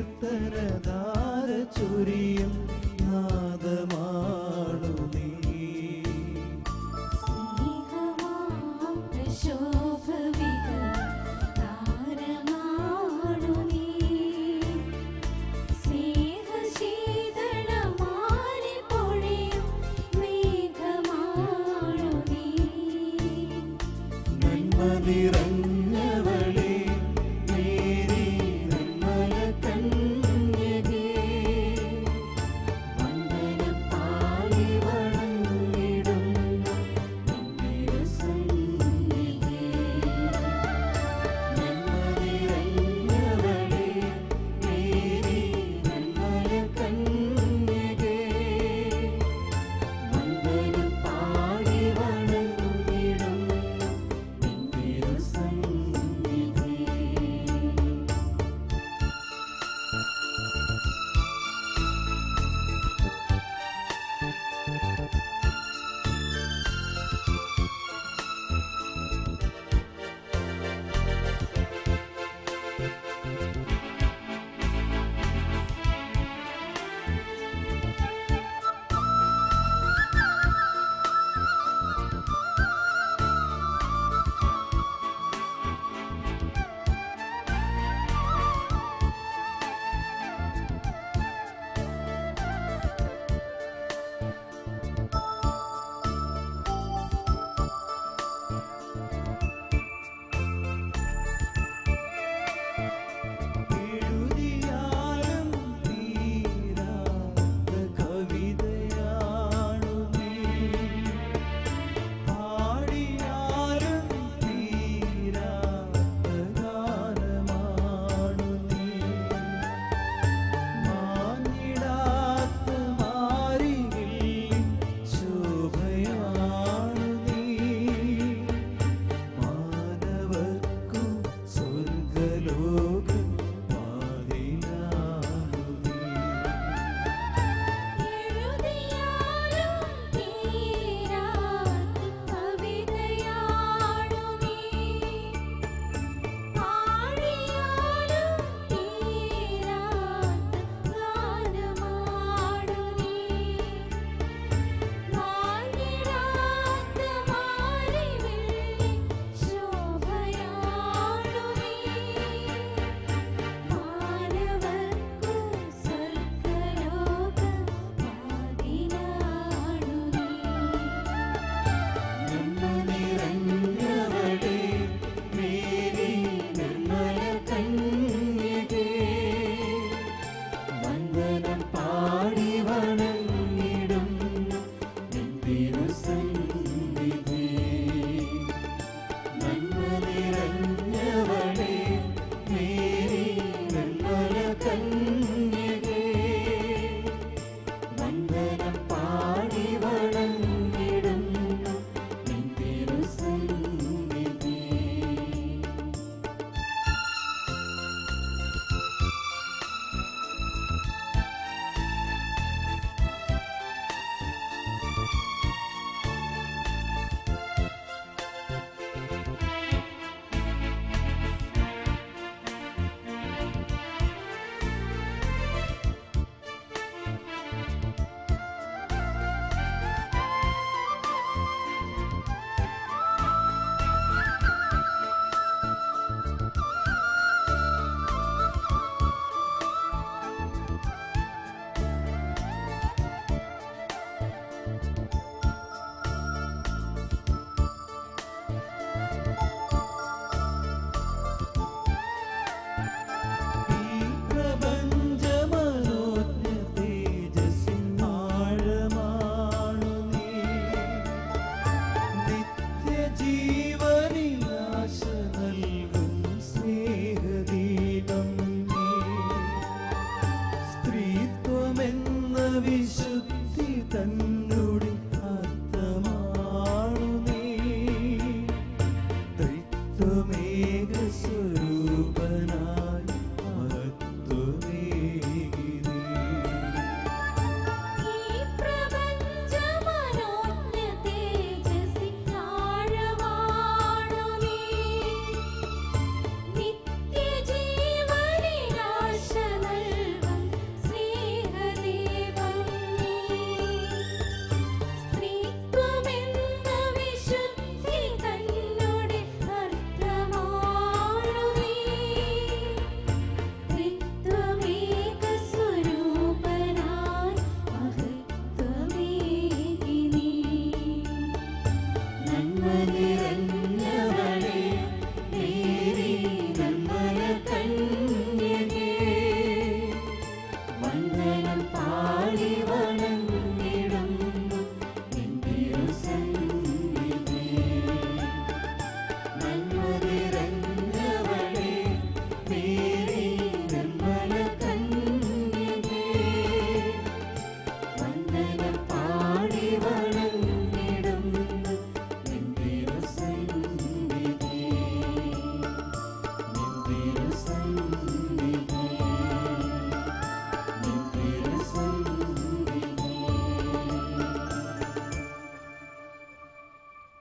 കീർത്തനധാര ചൊരിയും നാദമാണു നീ. നിറഞ്ഞവളേ മേരി നിർമ്മല കന്യകേ,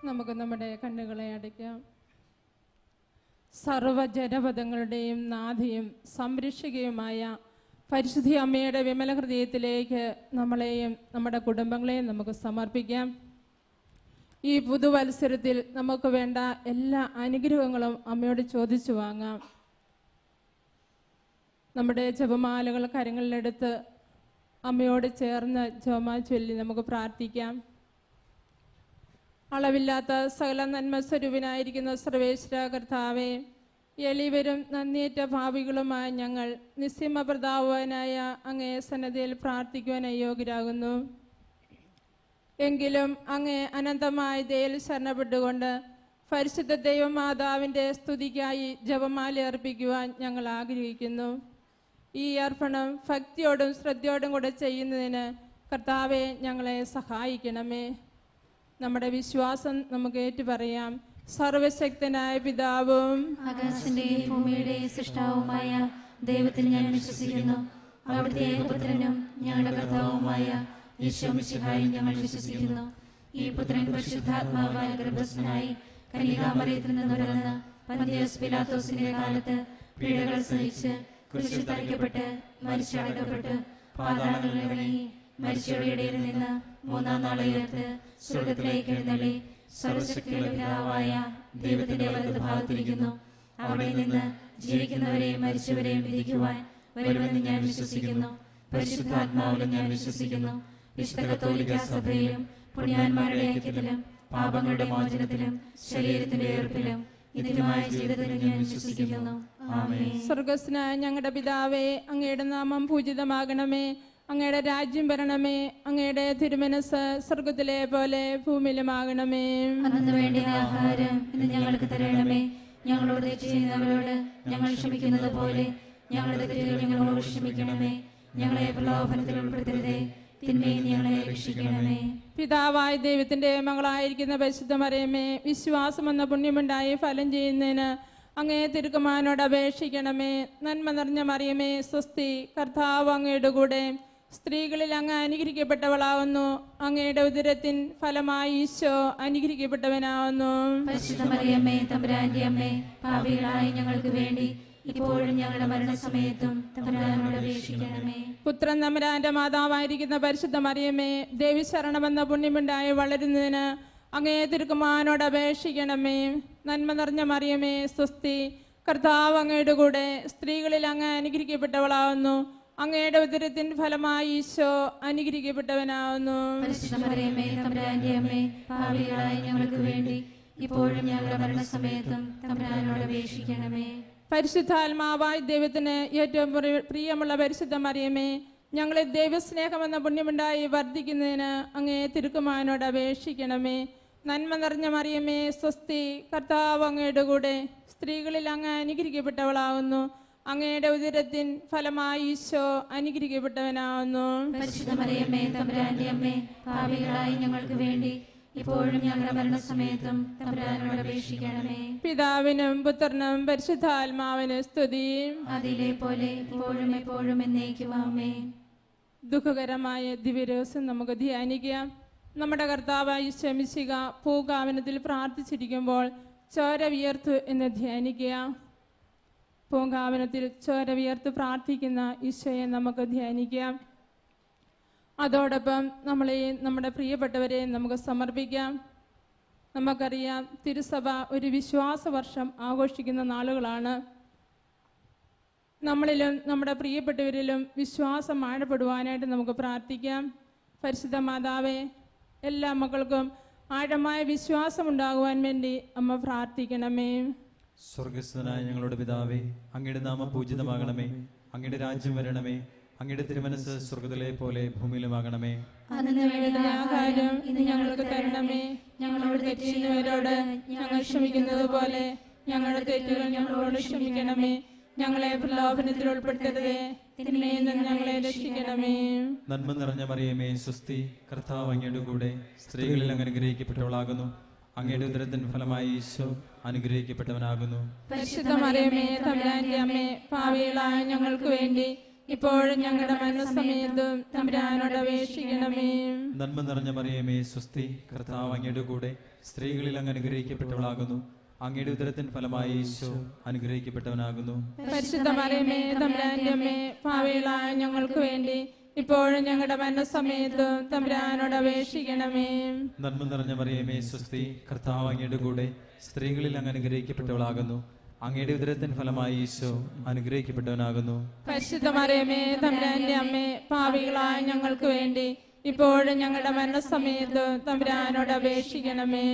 നമുക്ക് നമ്മുടെ കണ്ണുകളെ അടയ്ക്കാം. സർവ്വജനപദങ്ങളുടെയും നാഥയും സംരക്ഷകയുമായ പരിശുദ്ധി അമ്മയുടെ വിമല ഹൃദയത്തിലേക്ക് നമ്മളെയും നമ്മുടെ കുടുംബങ്ങളെയും നമുക്ക് സമർപ്പിക്കാം. ഈ പുതുവത്സരത്തിൽ നമുക്ക് വേണ്ട എല്ലാ അനുഗ്രഹങ്ങളും അമ്മയോട് ചോദിച്ചു വാങ്ങാം. നമ്മുടെ ജപമാലകൾ കരങ്ങളിലെടുത്ത് അമ്മയോട് ചേർന്ന് ജപമാല ചൊല്ലി നമുക്ക് പ്രാർത്ഥിക്കാം. അളവില്ലാത്ത സകല നന്മ സ്വരൂപനായിരിക്കുന്ന സർവേശ്വര കർത്താവേ, എളിവരും നന്ദിയേറ്റ ഭാവികളുമായ ഞങ്ങൾ നിസ്സീമ പ്രതാപവാനായ അങ്ങേ സന്നദ്ധയിൽ പ്രാർത്ഥിക്കുവാൻ അയോഗ്യരാകുന്നു. എങ്കിലും അങ്ങേ അനന്തമായ ദയയിൽ ശരണപ്പെട്ടുകൊണ്ട് പരിശുദ്ധ ദൈവമാതാവിൻ്റെ സ്തുതിക്കായി ജപമാല അർപ്പിക്കുവാൻ ഞങ്ങൾ ആഗ്രഹിക്കുന്നു. ഈ അർപ്പണം ഭക്തിയോടും ശ്രദ്ധയോടും കൂടെ ചെയ്യുന്നതിന് കർത്താവെ ഞങ്ങളെ സഹായിക്കണമേ. നമ്മുടെ വിശ്വാസം നമുക്ക് ഏറ്റുപറയാം. സർവശക്തനായ പിതാവും ആകാശത്തിന്റെയും ഭൂമിയുടെയും സൃഷ്ടാവുമായ ദൈവത്തിൽ ഞാൻ വിശ്വസിക്കുന്നു. അവിടുത്തെ ഏകപുത്രനും ഞങ്ങളുടെ കർത്താവുമായ യേശു മിശിഹായിൽ ഞങ്ങൾ വിശ്വസിക്കുന്നു. ഈ പുത്രൻ പരിശുദ്ധാത്മാവാൽ ഗർഭസ്ഥനായി കന്യകാമറിയത്തിൽ നിന്ന് പിറന്ന് പന്തിയോസ് പിലാത്തോസിന്റെ കാലത്ത് പീഡകൾ സഹിച്ച് കുരിശിൽ തറയ്ക്കപ്പെട്ട് മരിച്ചടക്കപ്പെട്ട് പാതാളങ്ങളിൽ ഇറങ്ങി മരിച്ചവരുടെ ഇടയിൽ നിന്ന് മൂന്നാം നാൾ ഉയർത്ത് സ്വർഗ്ഗത്തിലേക്ക് എഴുന്നള്ളി സർവശക്തിയുടെ പിതാവായ ദൈവത്തിന്റെ വലതുഭാഗത്തിരിക്കുന്നു. അവിടെ നിന്ന് ജീവിക്കുന്നവരെയും മരിച്ചവരെയും വിധിക്കുവാൻ വരുമെന്ന് ഞാൻ വിശ്വസിക്കുന്നു. പരിശുദ്ധാത്മാവിലും ഞാൻ വിശ്വസിക്കുന്നു. വിശുദ്ധ കത്തോലിക്ക സഭയിലും പുണ്യാന്മാരുടെ ഐക്യത്തിലും പാപങ്ങളുടെ മോചനത്തിലും ശരീരത്തിന്റെ ഉയർപ്പിലും നിത്യമായ ജീവിതത്തിലും ഞാൻ വിശ്വസിക്കുന്നു. ആമേൻ. സ്വർഗ്ഗസ്ഥനായ ഞങ്ങളുടെ പിതാവേ, അങ്ങയുടെ നാമം പൂജിതമാകണമേ. അങ്ങയുടെ രാജ്യം വരണമേ. അങ്ങയുടെ തിരുമനസ് സ്വർഗ്ഗത്തിലെ പോലെ ഭൂമിയിലുമാകണമേ. അന്നു വേണ്ട ആഹാരം ഇന്ന് ഞങ്ങൾക്ക് തരണമേ. ഞങ്ങളോട് തെറ്റ് ചെയ്യുന്നവരോട് ഞങ്ങൾ ക്ഷമിക്കുന്നത് പോലെ ഞങ്ങളുടെ തെറ്റുകൾ ഞങ്ങളോട് ക്ഷമിക്കണമേ. ഞങ്ങളെ പ്രലോഭനത്തിൽ ഉൾപ്പെടുത്തരുതേ, തിന്മയിൽ ഞങ്ങളെ രക്ഷിക്കണമേ. പിതാവായ ദൈവത്തിന്റെ മകളായിരിക്കുന്ന പരിശുദ്ധ മറിയമേ, വിശ്വാസം എന്ന പുണ്യമുണ്ടായി ഫലം ചെയ്യുന്നതിന് അങ്ങേ തിരുക്കുമാരനോട് അപേക്ഷിക്കണമേ. നന്മ നിറഞ്ഞ മറിയമേ, സ്വസ്തി, കർത്താവ് അങ്ങയുടെ കൂടെ സ്ത്രീകളിൽ അങ്ങ് അനുഗ്രഹിക്കപ്പെട്ടവളാവുന്നു. അങ്ങയുടെ ഉദരത്തിൻ ഫലമായി ഈശോ അനുഗ്രഹിക്കപ്പെട്ടവനാവുന്നു. പരിശുദ്ധ മറിയമ്മേ, തമ്പുരാന്റെ അമ്മേ, പാപികളായ ഞങ്ങൾക്ക് വേണ്ടി ഇപ്പോഴും ഞങ്ങളുടെ മരണസമയത്തും തമ്പുരാനോട് അപേക്ഷിക്കണമേ. പുത്രൻ തമ്പുരാന്റെ മാതാവായിരിക്കുന്ന പരിശുദ്ധ മറിയമേ, ദേവി ശരണമെന്ന പുണ്യമുണ്ടായി വളരുന്നതിന് അങ്ങേ തിരുക്കുമാരനോട് അപേക്ഷിക്കണമേ. നന്മ നിറഞ്ഞ മറിയമേ, സ്വസ്തി, കർത്താവ് അങ്ങയുടെ കൂടെ സ്ത്രീകളിൽ അങ്ങ് അനുഗ്രഹിക്കപ്പെട്ടവളാവുന്നു. അങ്ങയുടെ ഉദരത്തിൻ ഫലമായി ഈശോ അനുഗ്രഹിക്കപ്പെട്ടവനാവുന്നു. പരിശുദ്ധ മറിയമ്മേ, തമ്പുരാന്റെ അമ്മേ, പാപികളായ ഞങ്ങൾക്ക് വേണ്ടി ഇപ്പോഴും ഞങ്ങളുടെ മരണസമയത്തും തമ്പുരാനോട് അപേക്ഷിക്കണമേ. പരിശുദ്ധാത്മാവായ ദൈവത്തിന് ഏറ്റവും പ്രിയമുള്ള പരിശുദ്ധ മറിയമേ, ഞങ്ങളെ ദൈവസ്നേഹമെന്ന പുണ്യമുണ്ടായി വർദ്ധിക്കുന്നതിന് അങ്ങേ തിരുക്കുമാരനോട് അപേക്ഷിക്കണമേ. നന്മ നിറഞ്ഞ മറിയമേ, സ്വസ്തി, കർത്താവ് അങ്ങയുടെ കൂടെ സ്ത്രീകളിൽ അങ്ങ് അനുഗ്രഹിക്കപ്പെട്ടവളാവുന്നു. അങ്ങയുടെ ഉദരത്തിൻ ഫലമായി ഈശോ അനുഗ്രഹിക്കപ്പെട്ടവനാവുന്നു. പരിശുദ്ധ മറിയമ്മേ, തമ്പുരാന്റെ അമ്മേ, പാപികളായ ഞങ്ങൾക്ക് വേണ്ടി ഇപ്പോഴും ഞങ്ങളുടെ മരണസമയത്തും തമ്പുരാനോട് അപേക്ഷിക്കണമേ. പിതാവിനും പുത്രനും പരിശുദ്ധാത്മാവിനും സ്തുതി. അതിലെ പോലെ ഇപ്പോഴും എപ്പോഴും എന്നേക്കും ആമേൻ. ദുഃഖകരമായ ദിവ്യരഹസ്യം നമുക്ക് ധ്യാനിക്കാം. നമ്മുടെ കർത്താവായ ഈശോ മിശിഹ പൂങ്കാവനത്തിൽ പ്രാർത്ഥിച്ചിരിക്കുമ്പോൾ ചോര വിയർത്തു എന്ന് ധ്യാനിക്കുക. പൂങ്കാവനത്തിൽ ചോര വിയർത്ത് പ്രാർത്ഥിക്കുന്ന ഈശോയെ നമുക്ക് ധ്യാനിക്കാം. അതോടൊപ്പം നമ്മളെയും നമ്മുടെ പ്രിയപ്പെട്ടവരെയും നമുക്ക് സമർപ്പിക്കാം. നമുക്കറിയാം, തിരുസഭ ഒരു വിശ്വാസ വർഷം ആഘോഷിക്കുന്ന നാളുകളാണ്. നമ്മളിലും നമ്മുടെ പ്രിയപ്പെട്ടവരിലും വിശ്വാസം ആഴപ്പെടുവാനായിട്ട് നമുക്ക് പ്രാർത്ഥിക്കാം. പരിശുദ്ധ മാതാവേ, എല്ലാ മക്കൾക്കും ആഴമായ വിശ്വാസം ഉണ്ടാകുവാൻ വേണ്ടി അമ്മ പ്രാർത്ഥിക്കണമേ. സ്വർഗസ്ഥനായ ഞങ്ങളുടെ പിതാവേ, അങ്ങയുടെ നാമം പൂജിതമാകണമേ. അങ്ങയുടെ രാജ്യം വരണമേ. അങ്ങയുടെ തിരുമനസ് സ്വർഗ്ഗത്തിലെ പോലെ ഭൂമിയിലുമാകണമേ. അന്നു വേണ്ട ആഹാരം ഇന്ന് ഞങ്ങൾക്ക് തരണമേ. ഞങ്ങളോട് തെറ്റ് ചെയ്യുന്നവരോട് ഞങ്ങൾ ക്ഷമിക്കുന്നത് പോലെ ഞങ്ങളുടെ തെറ്റുകൾ ഞങ്ങളോട് ക്ഷമിക്കണമേ. ഞങ്ങളെ പ്രലോഭനത്തിൽ ഉൾപ്പെടുത്തരുതേ, തിന്മയിൽ നിന്ന് ഞങ്ങളെ രക്ഷിക്കണമേ. നന്മ നിറഞ്ഞ മറിയമേ, സ്വസ്തി, കർത്താവ് അങ്ങയുടെ കൂടെ സ്ത്രീകളിൽ അങ്ങ് അനുഗ്രഹിക്കപ്പെട്ടവളാകുന്നു. അങ്ങയുടെ ഉദരത്തിൻ ഫലമായി ഈശോ അനുഗ്രഹിക്കപ്പെട്ടവനാകുന്നു. പരിശുദ്ധ മറിയമേ തമ്പുരാന്റെ അമ്മേ, പാപികളായ ഞങ്ങൾക്ക് വേണ്ടി ഇപ്പോഴും ഞങ്ങളുടെ മരണസമയത്തും തമ്പുരാനോട് അപേക്ഷിക്കണമേ. നന്മ നിറഞ്ഞ മറിയമേ സ്വസ്തി, കർത്താവ് അങ്ങയുടെ കൂടെ സ്ത്രീകളിൽ അങ്ങ് അനുഗ്രഹിക്കപ്പെട്ടവളാകുന്നു. അങ്ങയുടെ ഉദരത്തിൻ ഫലമായി ഈശോ അനുഗ്രഹിക്കപ്പെട്ടവനാകുന്നു. പരിശുദ്ധ മറിയമേ തമ്പുരാന്റെ അമ്മേ, പാപികളായ ഞങ്ങൾക്ക് വേണ്ടി ഇപ്പോഴും ഞങ്ങളുടെ മരണസമയത്തും തമ്പുരാനോട് അപേക്ഷിക്കണമേ. നന്മ നിറഞ്ഞ മറിയമേ സ്വസ്തി, കർത്താവ് അങ്ങയുടെ കൂടെ സ്ത്രീകളിൽ അങ്ങ് അനുഗ്രഹിക്കപ്പെട്ടവളാകുന്നു. അങ്ങയുടെ ഉദരത്തിൻ ഫലമായി ഈശോ അനുഗ്രഹിക്കപ്പെട്ടവനാകുന്നു. പരിശുദ്ധ മറിയമേ തമ്പുരാന്റെ അമ്മേ, പാപികളായ ഞങ്ങൾക്ക് വേണ്ടി ഇപ്പോഴും ഞങ്ങളുടെ മരണസമയത്ത് തമ്പുരാനോട് അപേക്ഷിക്കണമേ.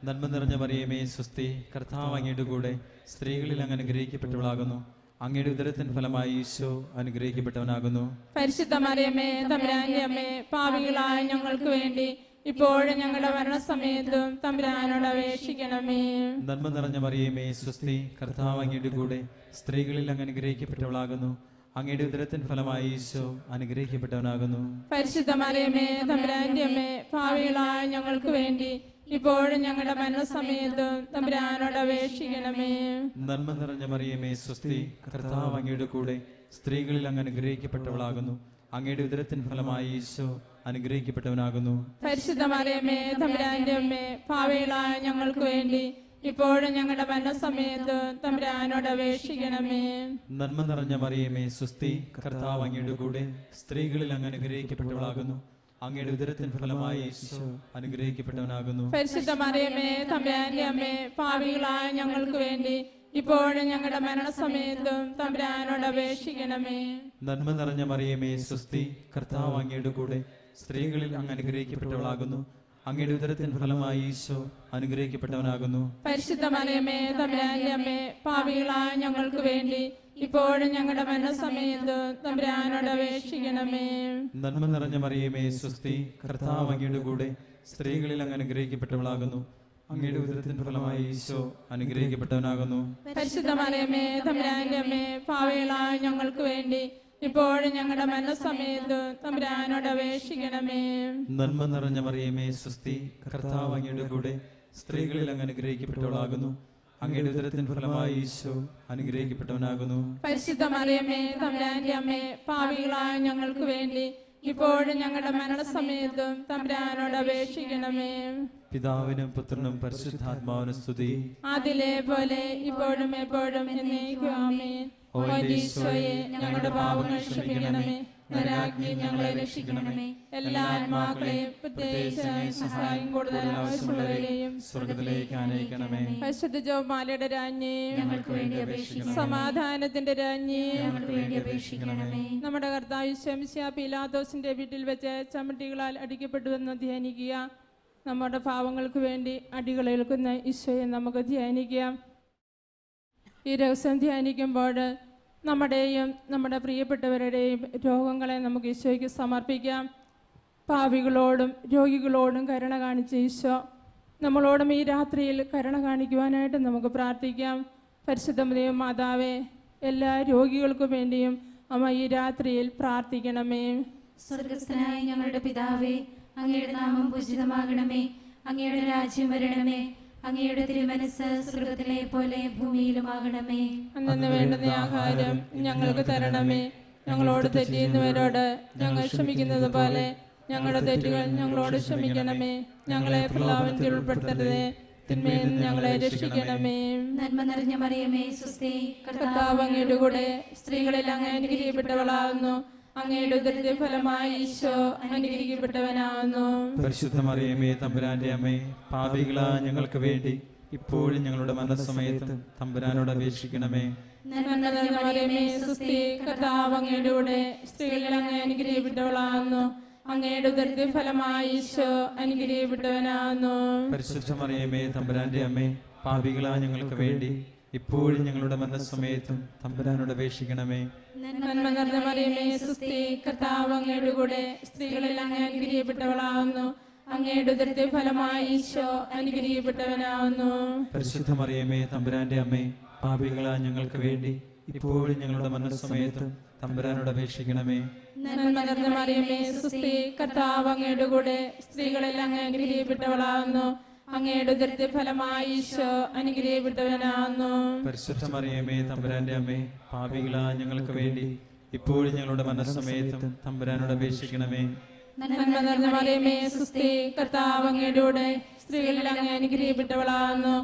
നന്മ നിറഞ്ഞ മറിയമേ സ്വസ്തി, കർത്താവ് അങ്ങയുടെ കൂടെ സ്ത്രീകളിൽ അങ്ങ് അനുഗ്രഹിക്കപ്പെട്ടവളാകുന്നു. അങ്ങയുടെ ഉദരത്തിൻ ഫലമായി ഈശോ അനുഗ്രഹിക്കപ്പെട്ടവനാകുന്നു. പരിശുദ്ധ മറിയമേ തമ്പുരാന്റെ അമ്മേ, പാപികളായ ഞങ്ങൾക്ക് വേണ്ടി ഇപ്പോഴും ഞങ്ങളുടെ മരണസമയത്തും തമ്പുരാനോട് അപേക്ഷിക്കണമേ. നന്മ നിറഞ്ഞ മറിയമേ സ്വസ്തി, കർത്താവ് അങ്ങയുടെ കൂടെ സ്ത്രീകളിൽ അങ്ങ് അനുഗ്രഹിക്കപ്പെട്ടവളാകുന്നു. അങ്ങയുടെ ഉദരത്തിൻ ഫലമായി ഈശോ അനുഗ്രഹിക്കപ്പെട്ടവനാകുന്നു. പരിശുദ്ധ മറിയമേ തമ്പുരാന്റെ അമ്മേ, പാപികളായ ഞങ്ങൾക്ക് വേണ്ടി ഇപ്പോഴും ഞങ്ങളുടെ മരണസമയത്തും തമ്പുരാനോട് അപേക്ഷിക്കണമേ. നന്മ നിറഞ്ഞ മറിയമേ സ്വസ്തി, കർത്താവ് അങ്ങയുടെ കൂടെ സ്ത്രീകളിൽ അങ്ങ് അനുഗ്രഹിക്കപ്പെട്ടവളാകുന്നു. അങ്ങയുടെ ഉദരത്തിൻ ഫലമായി ഈശോ അനുഗ്രഹിക്കപ്പെട്ടവനാകുന്നു. പരിശുദ്ധ മറിയമേ തമ്പുരാന്റെ അമ്മേ, പാപികളായ ഞങ്ങൾക്ക് വേണ്ടി ഇപ്പോഴും ഞങ്ങളുടെ മരണസമയത്ത് തമ്പുരാനോട് അപേക്ഷിക്കണമേ. നന്മ നിറഞ്ഞ മറിയമേ സ്വസ്തി, കർത്താവ് അങ്ങയുടെ കൂടെ സ്ത്രീകളിൽ അങ്ങ് അനുഗ്രഹിക്കപ്പെട്ടവളാകുന്നു. അങ്ങയുടെ ഉദരത്തിൻ ഫലമായി ഈശോ അനുഗ്രഹിക്കപ്പെട്ടവനാകുന്നു. പരിശുദ്ധ മറിയമേ തമ്പുരാന്റെ അമ്മേ, പാപികളായ ഞങ്ങൾക്ക് വേണ്ടി ഇപ്പോഴും ഞങ്ങളുടെ മരണസമയത്തും തമ്പുരാനോട് അപേക്ഷിക്കണമേ. നന്മ നിറഞ്ഞ മറിയമേ സ്വസ്തി, കർത്താവ് അങ്ങയുടെ കൂടെ സ്ത്രീകളിൽ അങ്ങ് അനുഗ്രഹിക്കപ്പെട്ടവളാകുന്നു. അങ്ങയുടെ ഉദരത്തിൻ ഫലമായി ഈശോ അനുഗ്രഹിക്കപ്പെട്ടവനാകുന്നു. പരിശുദ്ധ മറിയമേ തമ്പുരാന്റെ അമ്മേ, പാപികളായ ഞങ്ങൾക്ക് വേണ്ടി ഇപ്പോഴും ഞങ്ങളുടെ മരണസമയത്ത് തമ്പുരാനോട് അപേക്ഷിക്കണമേ. നന്മ നിറഞ്ഞ മറിയമേ സ്വസ്തി, കർത്താവ് അങ്ങയുടെ കൂടെ സ്ത്രീകളിൽ അങ്ങ് അനുഗ്രഹിക്കപ്പെട്ടവളാകുന്നു. അങ്ങയുടെ ഉദരത്തിൻ ഫലമായി ഈശോ അനുഗ്രഹിക്കപ്പെട്ടവനാകുന്നു. പരിശുദ്ധ മറിയമേ തമ്പുരാന്റെ അമ്മേ, പാപികളായ ഞങ്ങൾക്ക് വേണ്ടി ഇപ്പോഴും ഞങ്ങളുടെ മരണസമയത്ത് തമ്പുരാനോട് അപേക്ഷിക്കണമേ. നന്മ നിറഞ്ഞ മറിയമേ സ്വസ്തി, കർത്താവ് അങ്ങയുടെ കൂടെ സ്ത്രീകളിൽ അങ്ങ് അനുഗ്രഹിക്കപ്പെട്ടവളാകുന്നു. അങ്ങയുടെ ഉദരത്തിൻ ഫലമായി ഈശോ അനുഗ്രഹിക്കപ്പെട്ടവനാകുന്നു. പരിശുദ്ധ മറിയമേ തമ്പുരാന്റെ അമ്മേ, പാപികളായ ഞങ്ങൾക്ക് വേണ്ടി ഇപ്പോഴും ഞങ്ങളുടെ മരണസമയത്തും തമ്പുരാനോട് അപേക്ഷിക്കണമേ. പിതാവിനും പുത്രനും പരിശുദ്ധാത്മാവിനും സ്തുതി. അതിലെ പോലെ ഇപ്പോഴും എപ്പോഴും എന്നേക്കും ആമേൻ. ഓ ഈശോയെ, ഞങ്ങളുടെ പാപങ്ങൾ ക്ഷമിക്കണമേ, നരകാഗ്നിയിൽ ഞങ്ങളെ രക്ഷിക്കണമേ. എല്ലാ ആത്മാക്കളെയും പ്രത്യേകിച്ച് സഹായം കൂടുതൽ ആവശ്യമുള്ളവരെയും സ്വർഗ്ഗത്തിലേക്ക് ആനയിക്കണമേ. പരിശുദ്ധ ജപമാലയുടെ രാജ്ഞി, ഞങ്ങൾക്ക് വേണ്ടി അപേക്ഷിക്കണമേ. സമാധാനത്തിന്റെ രാജ്ഞി, ഞങ്ങൾക്ക് വേണ്ടി അപേക്ഷിക്കണമേ. നമ്മുടെ കർത്താവ് ശംസ്യ പീലാത്തോസിന്റെ വീട്ടിൽ വെച്ച് ചമ്മട്ടികളാൽ അടിക്കപ്പെട്ടുവെന്ന് ധ്യാനിക്കുക. നമ്മുടെ പാവങ്ങൾക്ക് വേണ്ടി അടികളേൽക്കുന്ന ഈശോയെ നമുക്ക് ധ്യാനിക്കാം. ഈ രഹസ്യം ധ്യാനിക്കുമ്പോൾ നമ്മുടെയും നമ്മുടെ പ്രിയപ്പെട്ടവരുടെയും രോഗങ്ങളെ നമുക്ക് ഈശോയ്ക്ക് സമർപ്പിക്കാം. പാപികളോടും രോഗികളോടും കരുണ കാണിച്ച ഈശോ നമ്മളോടും ഈ രാത്രിയിൽ കരുണ കാണിക്കുവാനായിട്ട് നമുക്ക് പ്രാർത്ഥിക്കാം. പരിശുദ്ധ മാതാവേ, എല്ലാ രോഗികൾക്കും വേണ്ടിയും അമ്മ ഈ രാത്രിയിൽ പ്രാർത്ഥിക്കണമേ. സ്വർഗസ്ഥനായ ഞങ്ങളുടെ പിതാവേ, അങ്ങയുടെ നാമം പൂജിതമാകണമേ. അങ്ങയുടെ രാജ്യം വരണമേ. അങ്ങയുടെ തിരുമനസ്സ് സ്വർഗത്തിലെ പോലെ ഭൂമിയിലുമാകണമേ. അന്നു വേണ്ടുന്ന ആഹാരം ഞങ്ങൾക്ക് തരണമേ. ഞങ്ങളോട് തെറ്റിയുന്നവരോട് ഞങ്ങൾ ക്ഷമിക്കുന്നത് പോലെ ഞങ്ങളുടെ തെറ്റുകൾ ഞങ്ങളോട് ക്ഷമിക്കണമേ. ഞങ്ങളെ പ്രലോഭനത്തിൽ ഉൾപ്പെടുത്തരുതേ, തിന്മയിൽ നിന്ന് ഞങ്ങളെ രക്ഷിക്കണമേ. നന്മ നിറഞ്ഞ മറിയമേ സ്വസ്തി, കർത്താവ് അങ്ങയുടെ കൂടെ സ്ത്രീകളിൽ അങ്ങ് അനുഗ്രഹിക്കപ്പെട്ടവളാകുന്നു. അങ്ങയുടെ ഉദരത്തിൻ ഫലമായി ഈശോ അനുഗ്രഹിക്കപ്പെട്ടവനാകുന്നു. പരിശുദ്ധ മറിയമേ തമ്പുരാന്റെ അമ്മേ, പാപികളായ ഞങ്ങൾക്ക് വേണ്ടി ഇപ്പോഴും ഞങ്ങളുടെ മരണസമയത്ത് തമ്പുരാനോട് അപേക്ഷിക്കണമേ. നന്മ നിറഞ്ഞ മറിയമേ സ്വസ്തി, കർത്താവ് അങ്ങയുടെ കൂടെ സ്ത്രീകളിൽ അങ്ങ് അനുഗ്രഹിക്കപ്പെട്ടവളാകുന്നു. അങ്ങയുടെ ഉദരത്തിൻ ഫലമായി ഈശോ അനുഗ്രഹിക്കപ്പെട്ടവനാകുന്നു. പരിശുദ്ധ മറിയമേ തമ്പുരാന്റെ അമ്മേ, പാപികളായ ഞങ്ങൾക്ക് വേണ്ടി ഇപ്പോഴും ഞങ്ങളുടെ മരണസമയത്തും തമ്പുരാനോട് അപേക്ഷിക്കണമേ. നന്മ നിറഞ്ഞ മറിയമേ സ്വസ്തി, കർത്താവ് അങ്ങയുടെ കൂടെ സ്ത്രീകളിൽ അങ്ങ് അനുഗ്രഹിക്കപ്പെട്ടവളാകുന്നു. അങ്ങയുടെ ഉദരത്തിൻ ഫലമായി ഈശോ അനുഗ്രഹിക്കപ്പെട്ടവനാകുന്നു. പരിശുദ്ധ മറിയമേ തമ്പുരാന്റെ അമ്മേ, പാപികളായ ഞങ്ങൾക്ക് വേണ്ടി ഇപ്പോഴും ഞങ്ങളുടെ മരണസമയത്തും തമ്പുരാനോട് അപേക്ഷിക്കണമേ. നന്മ നിറഞ്ഞ മറിയമേ സ്വസ്തി, കർത്താവ് അങ്ങയുടെ കൂടെ സ്ത്രീകളിൽ അങ്ങ് അനുഗ്രഹിക്കപ്പെട്ടവളാകുന്നു. അങ്ങയുടെ ഉദരത്തിൻ ഫലമായി ഈശോ അനുഗ്രഹിക്കപ്പെട്ടവനാകുന്നു. പരിശുദ്ധ മറിയമേ തമ്പുരാന്റെ അമ്മേ, പാപികളായ ഞങ്ങൾക്ക് വേണ്ടി ഇപ്പോഴും ഞങ്ങളുടെ മരണസമയത്തും തമ്പുരാനോട് അപേക്ഷിക്കണമേ. നന്മ നിറഞ്ഞ മറിയമേ സുസ്തി, കർത്താവ് അങ്ങയുടെ കൂടെ സ്ത്രീകളിൽ അങ്ങ് അനുഗ്രഹിക്കപ്പെട്ടവളാകുന്നു.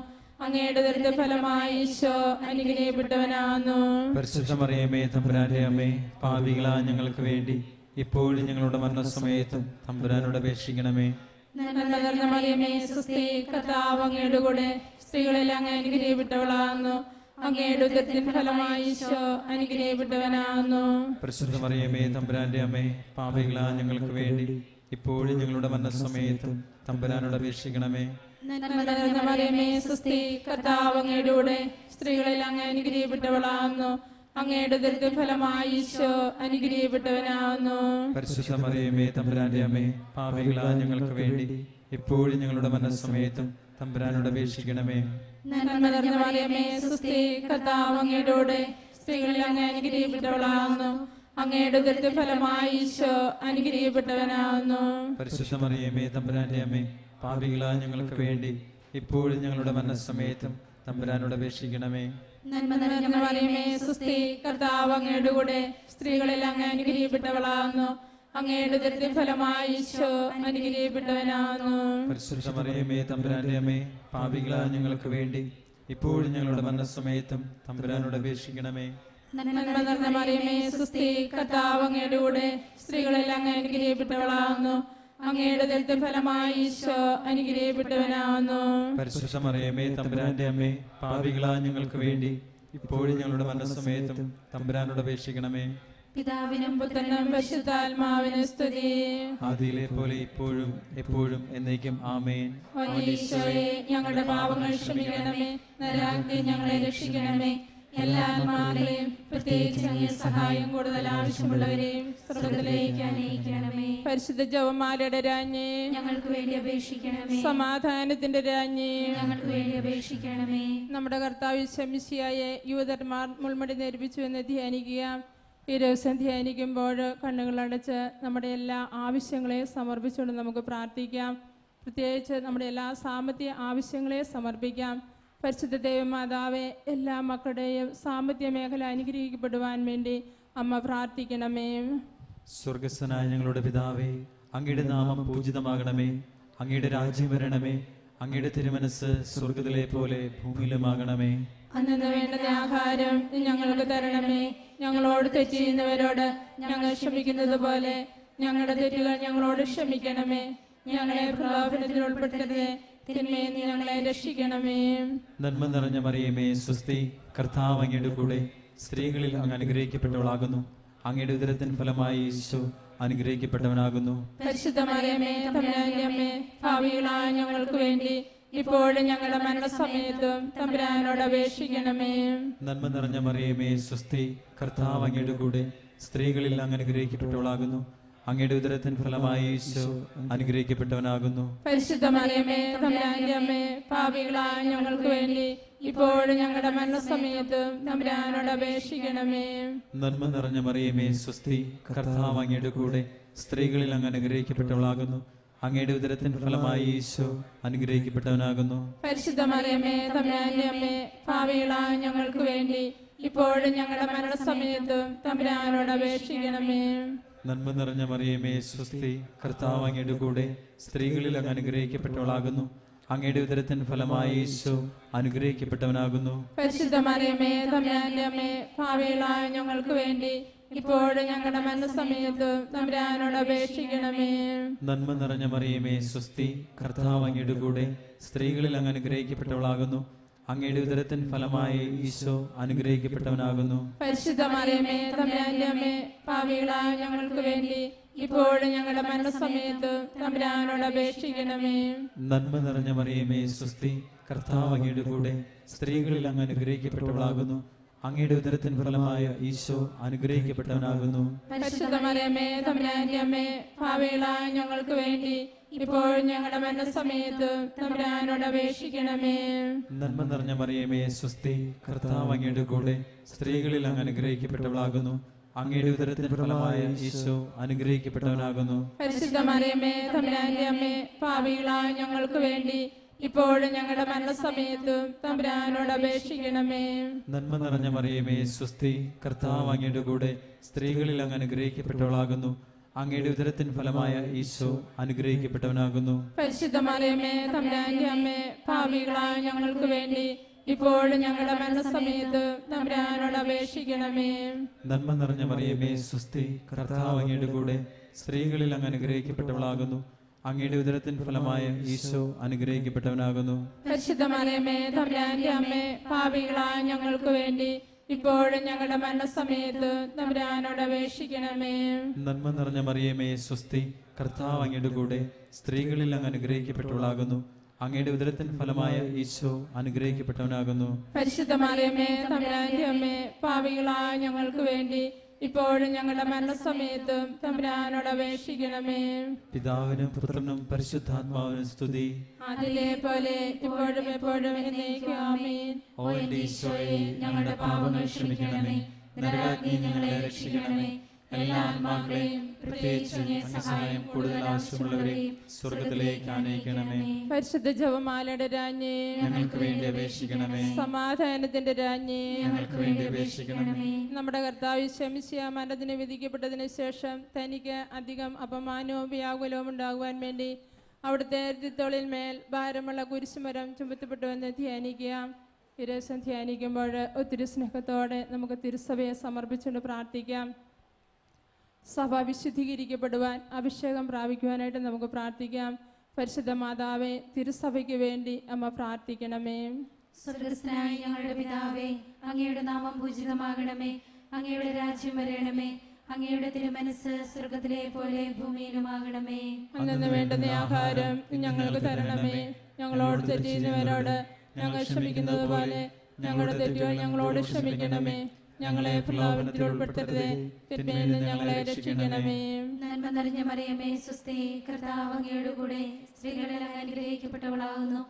അങ്ങയുടെ ഉദരത്തിൻ ഫലമായി ഈശോ അനുഗ്രഹിക്കപ്പെട്ടവനാകുന്നു. പരിശുദ്ധ മറിയമേ തമ്പുരാന്റെ അമ്മേ, പാപികളായ ഞങ്ങൾക്ക് വേണ്ടി ഇപ്പോഴും ഞങ്ങളുടെ മരണസമയത്തും തമ്പുരാനോട് അപേക്ഷിക്കണമേ. നന്മ നിറഞ്ഞ മറിയമേ സുസ്തി, കർത്താവ് അങ്ങയുടെ കൂടെ സ്ത്രീകളിൽ അങ്ങ് അനുഗ്രഹിക്കപ്പെട്ടവളാകുന്നു. അങ്ങയുടെ ഉദരത്തിൻ ഫലമായി ഈശോ അനുഗ്രഹിക്കപ്പെട്ടവനാകുന്നു. പരിശുദ്ധ മറിയമേ തമ്പുരാന്റെ അമ്മേ, പാപികളായ ഞങ്ങൾക്ക് വേണ്ടി ഇപ്പോഴും ഞങ്ങളുടെ മരണസമയത്തും തമ്പുരാനോട് അപേക്ഷിക്കണമേ. നന്മ നിറഞ്ഞ മറിയമേ സുസ്തി, കർത്താവ് അങ്ങയുടെ കൂടെ സ്ത്രീകളിൽ അങ്ങ് അനുഗ്രഹിക്കപ്പെട്ടവളാകുന്നു. അങ്ങയുടെ ഉദരത്തിൻ ഫലമായി ഈശോ അനുഗ്രഹിക്കപ്പെട്ടവനാകുന്നു. പരിശുദ്ധ മറിയമേ തമ്പുരാന്റെ അമ്മേ, പാപികളായ ഞങ്ങൾക്ക് വേണ്ടി ഇപ്പോഴും ഞങ്ങളുടെ മരണസമയത്തും തമ്പുരാനോട് അപേക്ഷിക്കണമേ. നന്മ നിറഞ്ഞ മറിയമേ സുസ്തി, കർത്താവ് അങ്ങയുടെ കൂടെ സ്ത്രീകളിൽ അങ്ങ് അനുഗ്രഹിക്കപ്പെട്ടവളാകുന്നു. അങ്ങയുടെ ഉദരത്തിൻ ഫലമായി ഈശോ അനുഗ്രഹിക്കപ്പെട്ടവനാകുന്നു. പരിശുദ്ധ മറിയമേ തമ്പുരാന്റെ അമ്മേ, പാപികളായ ഞങ്ങൾക്ക് വേണ്ടി ഇപ്പോഴും ഞങ്ങളുടെ മരണസമയത്തും തമ്പുരാനോട് അപേക്ഷിക്കണമേ. നന്മ നിറഞ്ഞ മറിയമേ സുസ്തി, കർത്താവ് അങ്ങയുടെ കൂടെ സ്ത്രീകളിൽ അങ്ങ് അനുഗ്രഹിക്കപ്പെട്ടവളാകുന്നു. അങ്ങയുടെ ഉദരത്തിൻ ഫലമായി ഈശോ അനുഗ്രഹിക്കപ്പെട്ടവനാകുന്നു. പരിശുദ്ധ മറിയമേ തമ്പുരാന്റെ അമ്മേ, പാപികളായ ഞങ്ങൾക്ക് വേണ്ടി ഇപ്പോഴും ഞങ്ങളുടെ മരണസമയത്തും തമ്പുരാനോട് അപേക്ഷിക്കണമേ. നന്മ നിറഞ്ഞ മറിയമേ സുസ്തി, കർത്താവ് അങ്ങയുടെ കൂടെ സ്ത്രീകളിൽ അങ്ങ് അനുഗ്രഹിക്കപ്പെട്ടവളാകുന്നു. അങ്ങയുടെ ഉദരത്തിൻ ഫലമായി ഈശോ അനുഗ്രഹിക്കപ്പെട്ടവനാകുന്നു. പരിശുദ്ധ മറിയമേ തമ്പുരാന്റെ അമ്മേ, പാപികളായ ഞങ്ങൾക്ക് വേണ്ടി ഇപ്പോഴും ഞങ്ങളുടെ മരണസമയത്തും തമ്പുരാനോട് അപേക്ഷിക്കണമേ. പിതാവിനും പുത്രനും പരിശുദ്ധാത്മാവിനും സ്തുതി. ആദിയിലെ പോലെ ഇപ്പോഴും എപ്പോഴും എന്നേക്കും ആമേൻ. ഈശോയെ, ഞങ്ങളുടെ പാപങ്ങൾ ക്ഷമിക്കണമേ. നരകാഗ്നി ഞങ്ങളെ രക്ഷിക്കണമേ. എല്ലാ ആത്മാക്കളെയും പ്രത്യേകിച്ച് അങ്ങേ സഹായം കൂടുതൽ ആവശ്യമുള്ളവരെയും സ്വർഗ്ഗത്തിലേക്ക് അനയിക്കണമേ. പരിശുദ്ധ ജപമാലയുടെ രാജ്ഞി, ഞങ്ങൾക്ക് വേണ്ടി അപേക്ഷിക്കണമേ. സമാധാനത്തിന്റെ രാജ്ഞി, ഞങ്ങൾക്ക് വേണ്ടി അപേക്ഷിക്കണമേ. നമ്മുടെ കർത്താവ് ശംസിയായെ യൂതന്മാർ മുൾമുടി നേർപ്പിച്ചു എന്ന് ധ്യാനിക്കുക. ഈ ദിവസം ധ്യാനിക്കുമ്പോൾ കണ്ണുകളടച്ച് നമ്മുടെ എല്ലാ ആവശ്യങ്ങളെയും സമർപ്പിച്ചുകൊണ്ട് നമുക്ക് പ്രാർത്ഥിക്കാം. പ്രത്യേകിച്ച് നമ്മുടെ എല്ലാ സാമ്പത്തിക ആവശ്യങ്ങളെയും സമർപ്പിക്കാം. പരിശുദ്ധ ദൈവമാതാവെ, എല്ലാ മക്കളുടെയും സാമ്പത്തിക മേഖല അനുഗ്രഹിക്കപ്പെടുവാൻ വേണ്ടി അമ്മ പ്രാർത്ഥിക്കണമേ. സ്വർഗസ്ഥനായ ഞങ്ങളുടെ പിതാവേ, അങ്ങയുടെ നാമം പൂജിതമാകണമേ. അങ്ങയുടെ രാജ്യം വരണമേ. അങ്ങയുടെ തിരുമനസ് സ്വർഗത്തിലെ പോലെ ഭൂമിയിലുമാകണമേ. അന്നു വേണ്ടുന്ന ആഹാരം ഞങ്ങൾക്ക് തരണമേ. ഞങ്ങളോട് തെറ്റ് ചെയ്യുന്നവരോട് ഞങ്ങൾ ക്ഷമിക്കുന്നത് പോലെ ഞങ്ങളുടെ തെറ്റുകൾ ഞങ്ങളോട് ക്ഷമിക്കണമേ. ഞങ്ങളെ പ്രലോഭനത്തിൽ ഉൾപ്പെടുത്തരുതേ, തിന്മയിൽ നിന്ന് ഞങ്ങളെ രക്ഷിക്കണമേ. നന്മ നിറഞ്ഞ മറിയമേ സ്വസ്തി, കർത്താവ് അങ്ങയുടെ കൂടെ സ്ത്രീകളിൽ അങ്ങ് അനുഗ്രഹിക്കപ്പെട്ടവളാകുന്നു. അങ്ങയുടെ ഉദരത്തിൻ ഫലമായി ഈശോ അനുഗ്രഹിക്കപ്പെട്ടവനാകുന്നു. പരിശുദ്ധ മറിയമേ തമ്പുരാന്റെ അമ്മേ, പാപികളായ ഞങ്ങൾക്ക് വേണ്ടി ഇപ്പോഴും ഞങ്ങളുടെ മരണസമയത്തും തമ്പുരാനോട് അപേക്ഷിക്കണമേ. നന്മ നിറഞ്ഞ മറിയമേ സ്വസ്തി, കർത്താവ് അങ്ങയുടെ കൂടെ സ്ത്രീകളിൽ അങ്ങ് അനുഗ്രഹിക്കപ്പെട്ടവളാകുന്നു. അങ്ങയുടെ ഉദരത്തിൻ ഫലമായി ഈശോ അനുഗ്രഹിക്കപ്പെട്ടവനാകുന്നു. പരിശുദ്ധ മറിയമേ തമ്പുരാന്റെ അമ്മേ, പാപികളായ ഞങ്ങൾക്ക് വേണ്ടി ഇപ്പോഴും ഞങ്ങളുടെ മരണസമയത്തും തമ്പുരാനോട് അപേക്ഷിക്കണമേ. നന്മ നിറഞ്ഞ മറിയമേ സ്വസ്തി, കർത്താവ് അങ്ങയുടെ കൂടെ സ്ത്രീകളിൽ അങ്ങ് അനുഗ്രഹിക്കപ്പെട്ടവളാകുന്നു. അങ്ങയുടെ ഉദരത്തിൻ ഫലമായി ഈശോ അനുഗ്രഹിക്കപ്പെട്ടവനാകുന്നു. പരിശുദ്ധ മറിയമേ തമ്പുരാന്റെ അമ്മേ, പാപികളായ ഞങ്ങൾക്ക് വേണ്ടി ഇപ്പോഴും ഞങ്ങളുടെ മരണസമയത്തും തമ്പുരാനോട് അപേക്ഷിക്കണമേ. നന്മ നിറഞ്ഞ മറിയമേ സ്വസ്തി, കർത്താവ് അങ്ങയുടെ കൂടെ സ്ത്രീകളിൽ അങ്ങ് അനുഗ്രഹിക്കപ്പെട്ടവളാകുന്നു. അങ്ങയുടെ ഉദരത്തിൻ ഫലമായി ഈശോ അനുഗ്രഹിക്കപ്പെട്ടവനാകുന്നു. പരിശുദ്ധ മറിയമേ തമ്പുരാന്റെ അമ്മേ, പാപികളായ ഞങ്ങൾക്ക് വേണ്ടി ഇപ്പോഴും ഞങ്ങളുടെ മരണസമയത്തും തമ്പുരാനോട് അപേക്ഷിക്കണമേ. നന്മ നിറഞ്ഞ മറിയമേ സ്വസ്തി, കർത്താവ് അങ്ങയുടെ കൂടെ സ്ത്രീകളിൽ അങ്ങ് അനുഗ്രഹിക്കപ്പെട്ടവളാകുന്നു. അങ്ങയുടെ ഉദരത്തിൻ ഫലമായി ഈശോ അനുഗ്രഹിക്കപ്പെട്ടവനാകുന്നു. പരിശുദ്ധ മറിയമേ തമ്പുരാന്റെ അമ്മേ, പാപികളായ ഞങ്ങൾക്ക് വേണ്ടി ഇപ്പോഴും ഞങ്ങളുടെ മരണസമയത്തും തമ്പുരാനോട് അപേക്ഷിക്കണമേ. നന്മ നിറഞ്ഞ മറിയമേ സ്വസ്തി, കർത്താവ് അങ്ങയുടെ കൂടെ സ്ത്രീകളിൽ അങ്ങ് അനുഗ്രഹിക്കപ്പെട്ടവളാകുന്നു. അങ്ങയുടെ ഉദരത്തിൻ ഫലമായ ഈശോ അനുഗ്രഹിക്കപ്പെട്ടവനാകുന്നു. പരിശുദ്ധ മറിയമേ തമ്പുരാന്റെ അമ്മേ, പാപികളായ ഞങ്ങൾക്ക് വേണ്ടി ഇപ്പോഴും ഞങ്ങളുടെ മരണസമയത്തും തമ്പുരാനോട് അപേക്ഷിക്കണമേ. നന്മ നിറഞ്ഞ മറിയമേ സ്വസ്തി, കർത്താവ് അങ്ങയുടെ കൂടെ സ്ത്രീകളിൽ അങ്ങ് അനുഗ്രഹിക്കപ്പെട്ടവളാകുന്നു. അങ്ങയുടെ ഉദരത്തിൻ ഫലമായ ഈശോ അനുഗ്രഹിക്കപ്പെട്ടവനാകുന്നു. പരിശുദ്ധ മറിയമേ തമ്പുരാന്റെ അമ്മേ, പാപികളായ ഞങ്ങൾക്ക് വേണ്ടി ഇപ്പോഴും ഞങ്ങളുടെ മരണസമയത്തും തമ്പുരാനോട് അപേക്ഷിക്കണമേ. നന്മ നിറഞ്ഞ മറിയമേ സ്വസ്തി, കർത്താവ് അങ്ങയുടെ കൂടെ സ്ത്രീകളിൽ അങ്ങ് അനുഗ്രഹിക്കപ്പെട്ടവളാകുന്നു. അങ്ങയുടെ ഉദരത്തിൻ ഫലമായ ഈശോ അനുഗ്രഹിക്കപ്പെട്ടവനാകുന്നു. പരിശുദ്ധ മറിയമേ തമ്പുരാന്റെ അമ്മേ, പാപികളായ ഞങ്ങൾക്ക് വേണ്ടി ഇപ്പോഴും ഞങ്ങളുടെ മരണസമയത്ത് തമ്പുരാനോട് അപേക്ഷിക്കണമേ. നന്മ നിറഞ്ഞ മറിയമേ സ്വസ്തി, കർത്താവ് അങ്ങയുടെ കൂടെ സ്ത്രീകളിൽ അങ്ങ് അനുഗ്രഹിക്കപ്പെട്ടവളാകുന്നു. അങ്ങയുടെ ഉദരത്തിൻ ഫലമായ ഈശോ അനുഗ്രഹിക്കപ്പെട്ടവനാകുന്നു. പരിശുദ്ധ മറിയമേ തമ്പുരാന്റെ അമ്മേ, പാപികളായ ഞങ്ങൾക്ക് വേണ്ടി ഇപ്പോഴും ഞങ്ങളുടെ മരണസമയത്ത് തമ്പുരാനോട് അപേക്ഷിക്കണമേ. നന്മ നിറഞ്ഞ മറിയമേ സ്വസ്തി, കർത്താവ് അങ്ങയുടെ കൂടെ സ്ത്രീകളിൽ അങ്ങ് അനുഗ്രഹിക്കപ്പെട്ടവളാകുന്നു. അങ്ങയുടെ ഉദരത്തിൻ ഫലമായ ഈശോ അനുഗ്രഹിക്കപ്പെട്ടവനാകുന്നു. പരിശുദ്ധ മറിയമേ തമ്പുരാന്റെ അമ്മേ, പാപികളായ ഞങ്ങൾക്ക് വേണ്ടി ഇപ്പോഴും ഞങ്ങളുടെ മരണസമയത്ത് തമ്പുരാനോട് അപേക്ഷിക്കണമേ. പിതാവിനും പുത്രനും പരിശുദ്ധാത്മാവിനും സ്തുതി. അതിലെ പോലെ ഇപ്പോഴും എപ്പോഴും എന്നേക്കും ആമേൻ. ഓ എന്റെ ഈശോയെ, ഞങ്ങളുടെ പാപങ്ങൾ ക്ഷമിക്കണമേ, നരകാഗ്നിയിൽ ഞങ്ങളെ രക്ഷിക്കണമേ. എല്ലാ ആത്മാക്കളെയും പ്രത്യേകിച്ച് അങ്ങേ സഹായം കൂടുതൽ ആവശ്യമുള്ളവരെയും സ്വർഗ്ഗത്തിലേക്ക് ആനയിക്കണമേ. പരിശുദ്ധ ജപമാലയുടെ രാജ്ഞി, ഞങ്ങൾക്ക് വേണ്ടി അപേക്ഷിക്കണമേ. സമാധാനത്തിന്റെ രാജ്ഞി, ഞങ്ങൾക്ക് വേണ്ടി അപേക്ഷിക്കണമേ. നമ്മുടെ കർത്താവ് ശമിശിഹാ മരണത്തിന് വിധിക്കപ്പെട്ടതിന് ശേഷം തനിക്ക് അധികം അപമാനവും വ്യാകുലവും ഉണ്ടാകുവാൻ വേണ്ടി അവിടുത്തെ തോളിൽ മേൽ ഭാരമുള്ള കുരിശുമരം ചുമത്തപ്പെട്ടുവെന്ന് ധ്യാനിക്കുക. ഈ ദിവസം ധ്യാനിക്കുമ്പോൾ ഒത്തിരി സ്നേഹത്തോടെ നമുക്ക് തിരുസഭയെ സമർപ്പിച്ചുകൊണ്ട് പ്രാർത്ഥിക്കാം. സഭ വിശുദ്ധീകരിക്കപ്പെടുവാൻ അഭിഷേകം പ്രാപിക്കുവാനായിട്ട് നമുക്ക് പ്രാർത്ഥിക്കാം. പരിശുദ്ധ മാതാവേ, തിരുസഭയ്ക്ക് വേണ്ടി അമ്മ പ്രാർത്ഥിക്കണമേ. സ്വർഗ്ഗസ്ഥനായ ഞങ്ങളുടെ പിതാവേ, അങ്ങയുടെ നാമം പൂജിതമാകണമേ. അങ്ങയുടെ രാജ്യം വരണമേ. അങ്ങയുടെ തിരുമനസ്സ് സ്വർഗ്ഗത്തിലെ പോലെ ഭൂമിയിലുമാകണമേ. അന്നു വേണ്ടുന്ന ആഹാരം ഞങ്ങൾക്ക് തരണമേ. ഞങ്ങളോട് തെറ്റ് ചെയ്യുന്നവരോട് ഞങ്ങൾ ക്ഷമിക്കുന്നത് പോലെ ഞങ്ങളുടെ തെറ്റുകൾ ഞങ്ങളോട് ക്ഷമിക്കണമേ. ഞങ്ങളെ പ്രലോഭനത്തിൽ ഉൾപ്പെടുത്തരുതേ, തിന്മയിൽ നിന്ന് ഞങ്ങളെ രക്ഷിക്കണമേ. നന്മ നിറഞ്ഞ മറിയമേ സ്വസ്തി, കർത്താവ് അങ്ങയുടെ കൂടെ സ്ത്രീകളിൽ അങ്ങ് അനുഗ്രഹിക്കപ്പെട്ടവളാകുന്നു.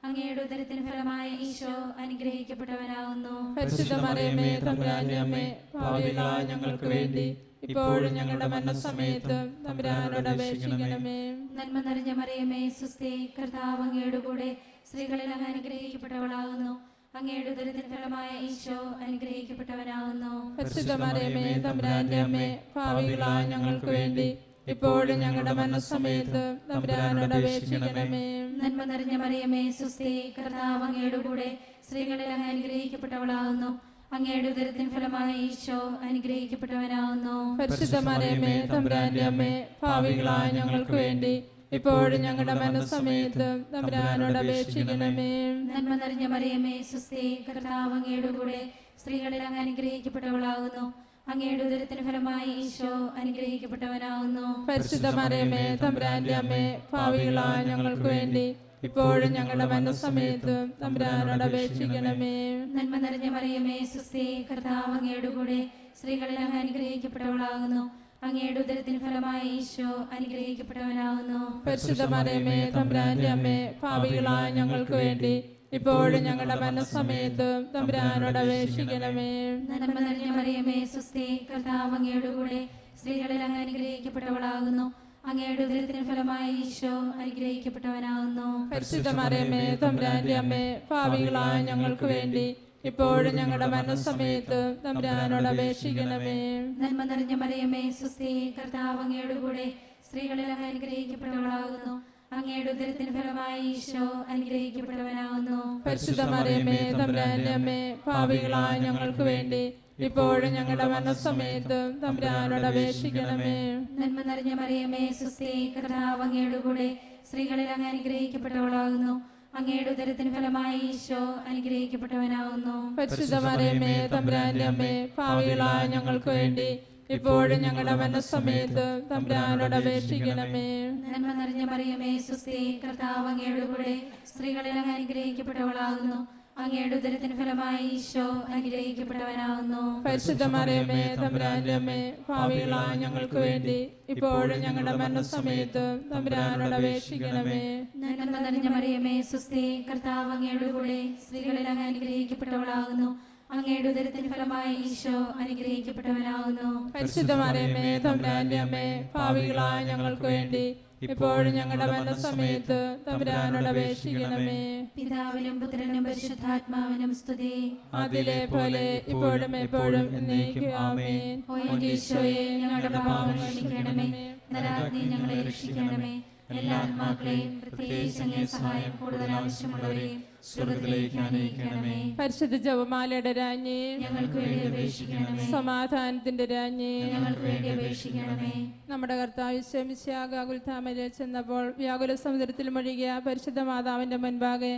അങ്ങയുടെ ഉദരത്തിന് ഫലമായ ഈശോ അനുഗ്രഹിക്കപ്പെട്ടവനാകുന്നു. പരിശുദ്ധ മറിയമേ തമ്പുരാന്റെ അമ്മേ, പാപികളായ ഞങ്ങൾക്ക് വേണ്ടി ഇപ്പോഴും ഞങ്ങളുടെ മരണസമയത്ത് തമ്പുരാനോട് അപേക്ഷിക്കണമേ. നന്മ നിറഞ്ഞ മറിയമേ സ്വസ്തി, കർത്താവ് അങ്ങയുടെ കൂടെ സ്ത്രീകളിൽ അങ്ങ് അനുഗ്രഹിക്കപ്പെട്ടവളാകുന്നു. അങ്ങയുടെ ഉദരത്തിൻ ഫലമായ ഈശോ അനുഗ്രഹിക്കപ്പെട്ടവനാകുന്നു. പരിശുദ്ധ മറിയമേ തമ്പുരാന്റെ അമ്മേ, പാപികളായ ഞങ്ങൾക്ക് വേണ്ടി ഇപ്പോഴും ഞങ്ങളുടെ മരണസമയത്ത് തമ്പുരാനോട് അപേക്ഷിക്കണമേ. നന്മ നിറഞ്ഞ മറിയമേ സ്വസ്തി, കർത്താവ് അങ്ങയുടെ കൂടെ സ്ത്രീകളിൽ അങ്ങ് അനുഗ്രഹിക്കപ്പെട്ടവളാകുന്നു. അങ്ങയുടെ ഉദരത്തിൻ ഫലമായ ഈശോ അനുഗ്രഹിക്കപ്പെട്ടവനാകുന്നു. പരിശുദ്ധ മറിയമേ തമ്പുരാന്റെ അമ്മേ, പാപികളായ ഞങ്ങൾക്ക് വേണ്ടി ഇപ്പോഴും ഞങ്ങളുടെ മരണസമയത്ത് തമ്പുരാനോട് അപേക്ഷിക്കണമേ. നന്മ നിറഞ്ഞ മറിയമേ സ്വസ്തി, കർത്താവ് അങ്ങയുടെ കൂടെ സ്ത്രീകളിൽ അങ്ങ് അനുഗ്രഹിക്കപ്പെട്ടവളാകുന്നു. അങ്ങയുടെ ഉദരത്തിന് ഫലമായി ഈശോ അനുഗ്രഹിക്കപ്പെട്ടവനാകുന്നു. പരിശുദ്ധ മറിയമേ തമ്പുരാന്റെ അമ്മേ, പാപികളായ ഞങ്ങൾക്ക് വേണ്ടി ഇപ്പോഴും ഞങ്ങളുടെ മരണസമയത്ത് തമ്പുരാനോട് അപേക്ഷിക്കണമേ. നന്മ നിറഞ്ഞ മറിയമേ സ്വസ്തി, കർത്താവ് അങ്ങയുടെ കൂടെ സ്ത്രീകളിൽ അങ്ങ് അനുഗ്രഹിക്കപ്പെട്ടവളാകുന്നു. അങ്ങയുടെ ഉദരത്തിന് ഫലമായി ഈശോ അനുഗ്രഹിക്കപ്പെട്ടവനാകുന്നു. പരിശുദ്ധ മറിയമേ തമ്പുരാന്റെ അമ്മേ, പാപികളായ ഞങ്ങൾക്ക് വേണ്ടി ഇപ്പോഴും ഞങ്ങളുടെ മരണസമയത്ത് തമ്പുരാനോട് അപേക്ഷിക്കണമേ. നന്മ നിറഞ്ഞ മറിയമേ സ്വസ്തി, കർത്താവ് അങ്ങയുടെ കൂടെ സ്ത്രീകളിൽ അങ്ങ് അനുഗ്രഹിക്കപ്പെട്ടവളാകുന്നു. അങ്ങയുടെ ഉദരത്തിന് ഫലമായി ഈശോ അനുഗ്രഹിക്കപ്പെട്ടവനാകുന്നു. പരിശുദ്ധ മറിയമേ തമ്പുരാന്റെ അമ്മേ, പാപികളായ ഞങ്ങൾക്ക് വേണ്ടി ഇപ്പോഴും ഞങ്ങളുടെ മരണസമയത്ത് തമ്പുരാനോട് അപേക്ഷിക്കണമേ. നന്മ നിറഞ്ഞ മറിയമേ സ്വസ്തി, കർത്താവ് അങ്ങയുടെ കൂടെ സ്ത്രീകളിൽ അങ്ങ് അനുഗ്രഹിക്കപ്പെട്ടവളാകുന്നു. അങ്ങയുടെ ഉദരത്തിന് ഫലമായി ഈശോ അനുഗ്രഹിക്കപ്പെട്ടവനാകുന്നു. പരിശുദ്ധ മറിയമേ തമ്പുരാന്റെ അമ്മേ, പാപികളായ ഞങ്ങൾക്ക് വേണ്ടി ഇപ്പോഴും ഞങ്ങളുടെ മരണസമയത്ത് തമ്പുരാനോട് അപേക്ഷിക്കണമേ. നന്മ നിറഞ്ഞ മറിയമേ സ്വസ്തി, കർത്താവ് അങ്ങയുടെ കൂടെ സ്ത്രീകളിൽ അങ്ങ് അനുഗ്രഹിക്കപ്പെട്ടവളാകുന്നു. അങ്ങയുടെ ഉദരത്തിന് ഫലമായി ഈശോ അനുഗ്രഹിക്കപ്പെട്ടവനാകുന്നു. പരിശുദ്ധ മറിയമേ തമ്പുരാന്റെ അമ്മേ, പാപികളായ ഞങ്ങൾക്ക് വേണ്ടി ഇപ്പോഴും ഞങ്ങളുടെ മരണസമയത്ത് തമ്പുരാനോട് അപേക്ഷിക്കണമേ. നന്മ നിറഞ്ഞ മറിയമേ സ്വസ്തി, കർത്താവ് അങ്ങയുടെ കൂടെ സ്ത്രീകളിൽ അങ്ങ് അനുഗ്രഹിക്കപ്പെട്ടവളാകുന്നു. അങ്ങയുടെ ഉദരത്തിന് ഫലമായി ഈശോ അനുഗ്രഹിക്കപ്പെട്ടവനാകുന്നു. പരിശുദ്ധ മറിയമേ തമ്പുരാന്റെ അമ്മേ, പാപികളായ ഞങ്ങൾക്ക് വേണ്ടി ഇപ്പോഴും ഞങ്ങളുടെ മരണസമയത്ത് തമ്പുരാനോട് അപേക്ഷിക്കണമേ. നന്മ നിറഞ്ഞ മറിയമേ സ്വസ്തി, കർത്താവ് അങ്ങയുടെ കൂടെ സ്ത്രീകളിൽ അങ്ങ് അനുഗ്രഹിക്കപ്പെട്ടവളാകുന്നു. അങ്ങയുടെ ഉദരത്തിന് ഫലമായി ഈശോ അനുഗ്രഹിക്കപ്പെട്ടവനാകുന്നു. പരിശുദ്ധ മറിയമേ തമ്പുരാന്റെ അമ്മേ, പാപികളായ ഞങ്ങൾക്ക് വേണ്ടി ഇപ്പോഴും ഞങ്ങളുടെ മരണസമയത്ത് തമ്പുരാനോട് അപേക്ഷിക്കണമേ. പിതാവിനും പുത്രനും പരിശുദ്ധാത്മാവിനും സ്തുതി. അതിലെ പോലെ ഇപ്പോഴും എപ്പോഴും എന്നേക്കും ആമേൻ. ഓ എന്റെ ഈശോയെ, ഞങ്ങളുടെ പാപങ്ങൾ ക്ഷമിക്കണമേ. നരകാഗ്നി ഞങ്ങളെ രക്ഷിക്കണമേ. എല്ലാ ആത്മാക്കളെയും പ്രത്യേകിച്ച് അങ്ങേ സഹായം കൂടുതൽ ആവശ്യമുള്ളവരെയും സ്വർഗ്ഗത്തിലേക്ക് ആനയിക്കണമേ. പരിശുദ്ധ ജപമാലയുടെ രാജ്ഞി, ഞങ്ങൾക്ക് വേണ്ടി അപേക്ഷിക്കണമേ. സമാധാനത്തിന്റെ രാജ്ഞി, ഞങ്ങൾക്ക് വേണ്ടി അപേക്ഷിക്കണമേ. നമ്മുടെ കർത്താവ് ഗുൽത്താമയിൽ ചെന്നപ്പോൾ വ്യാകുല സമുദ്രത്തിൽ മുഴുകിയ പരിശുദ്ധ മാതാവിന്റെ മുൻപാകെ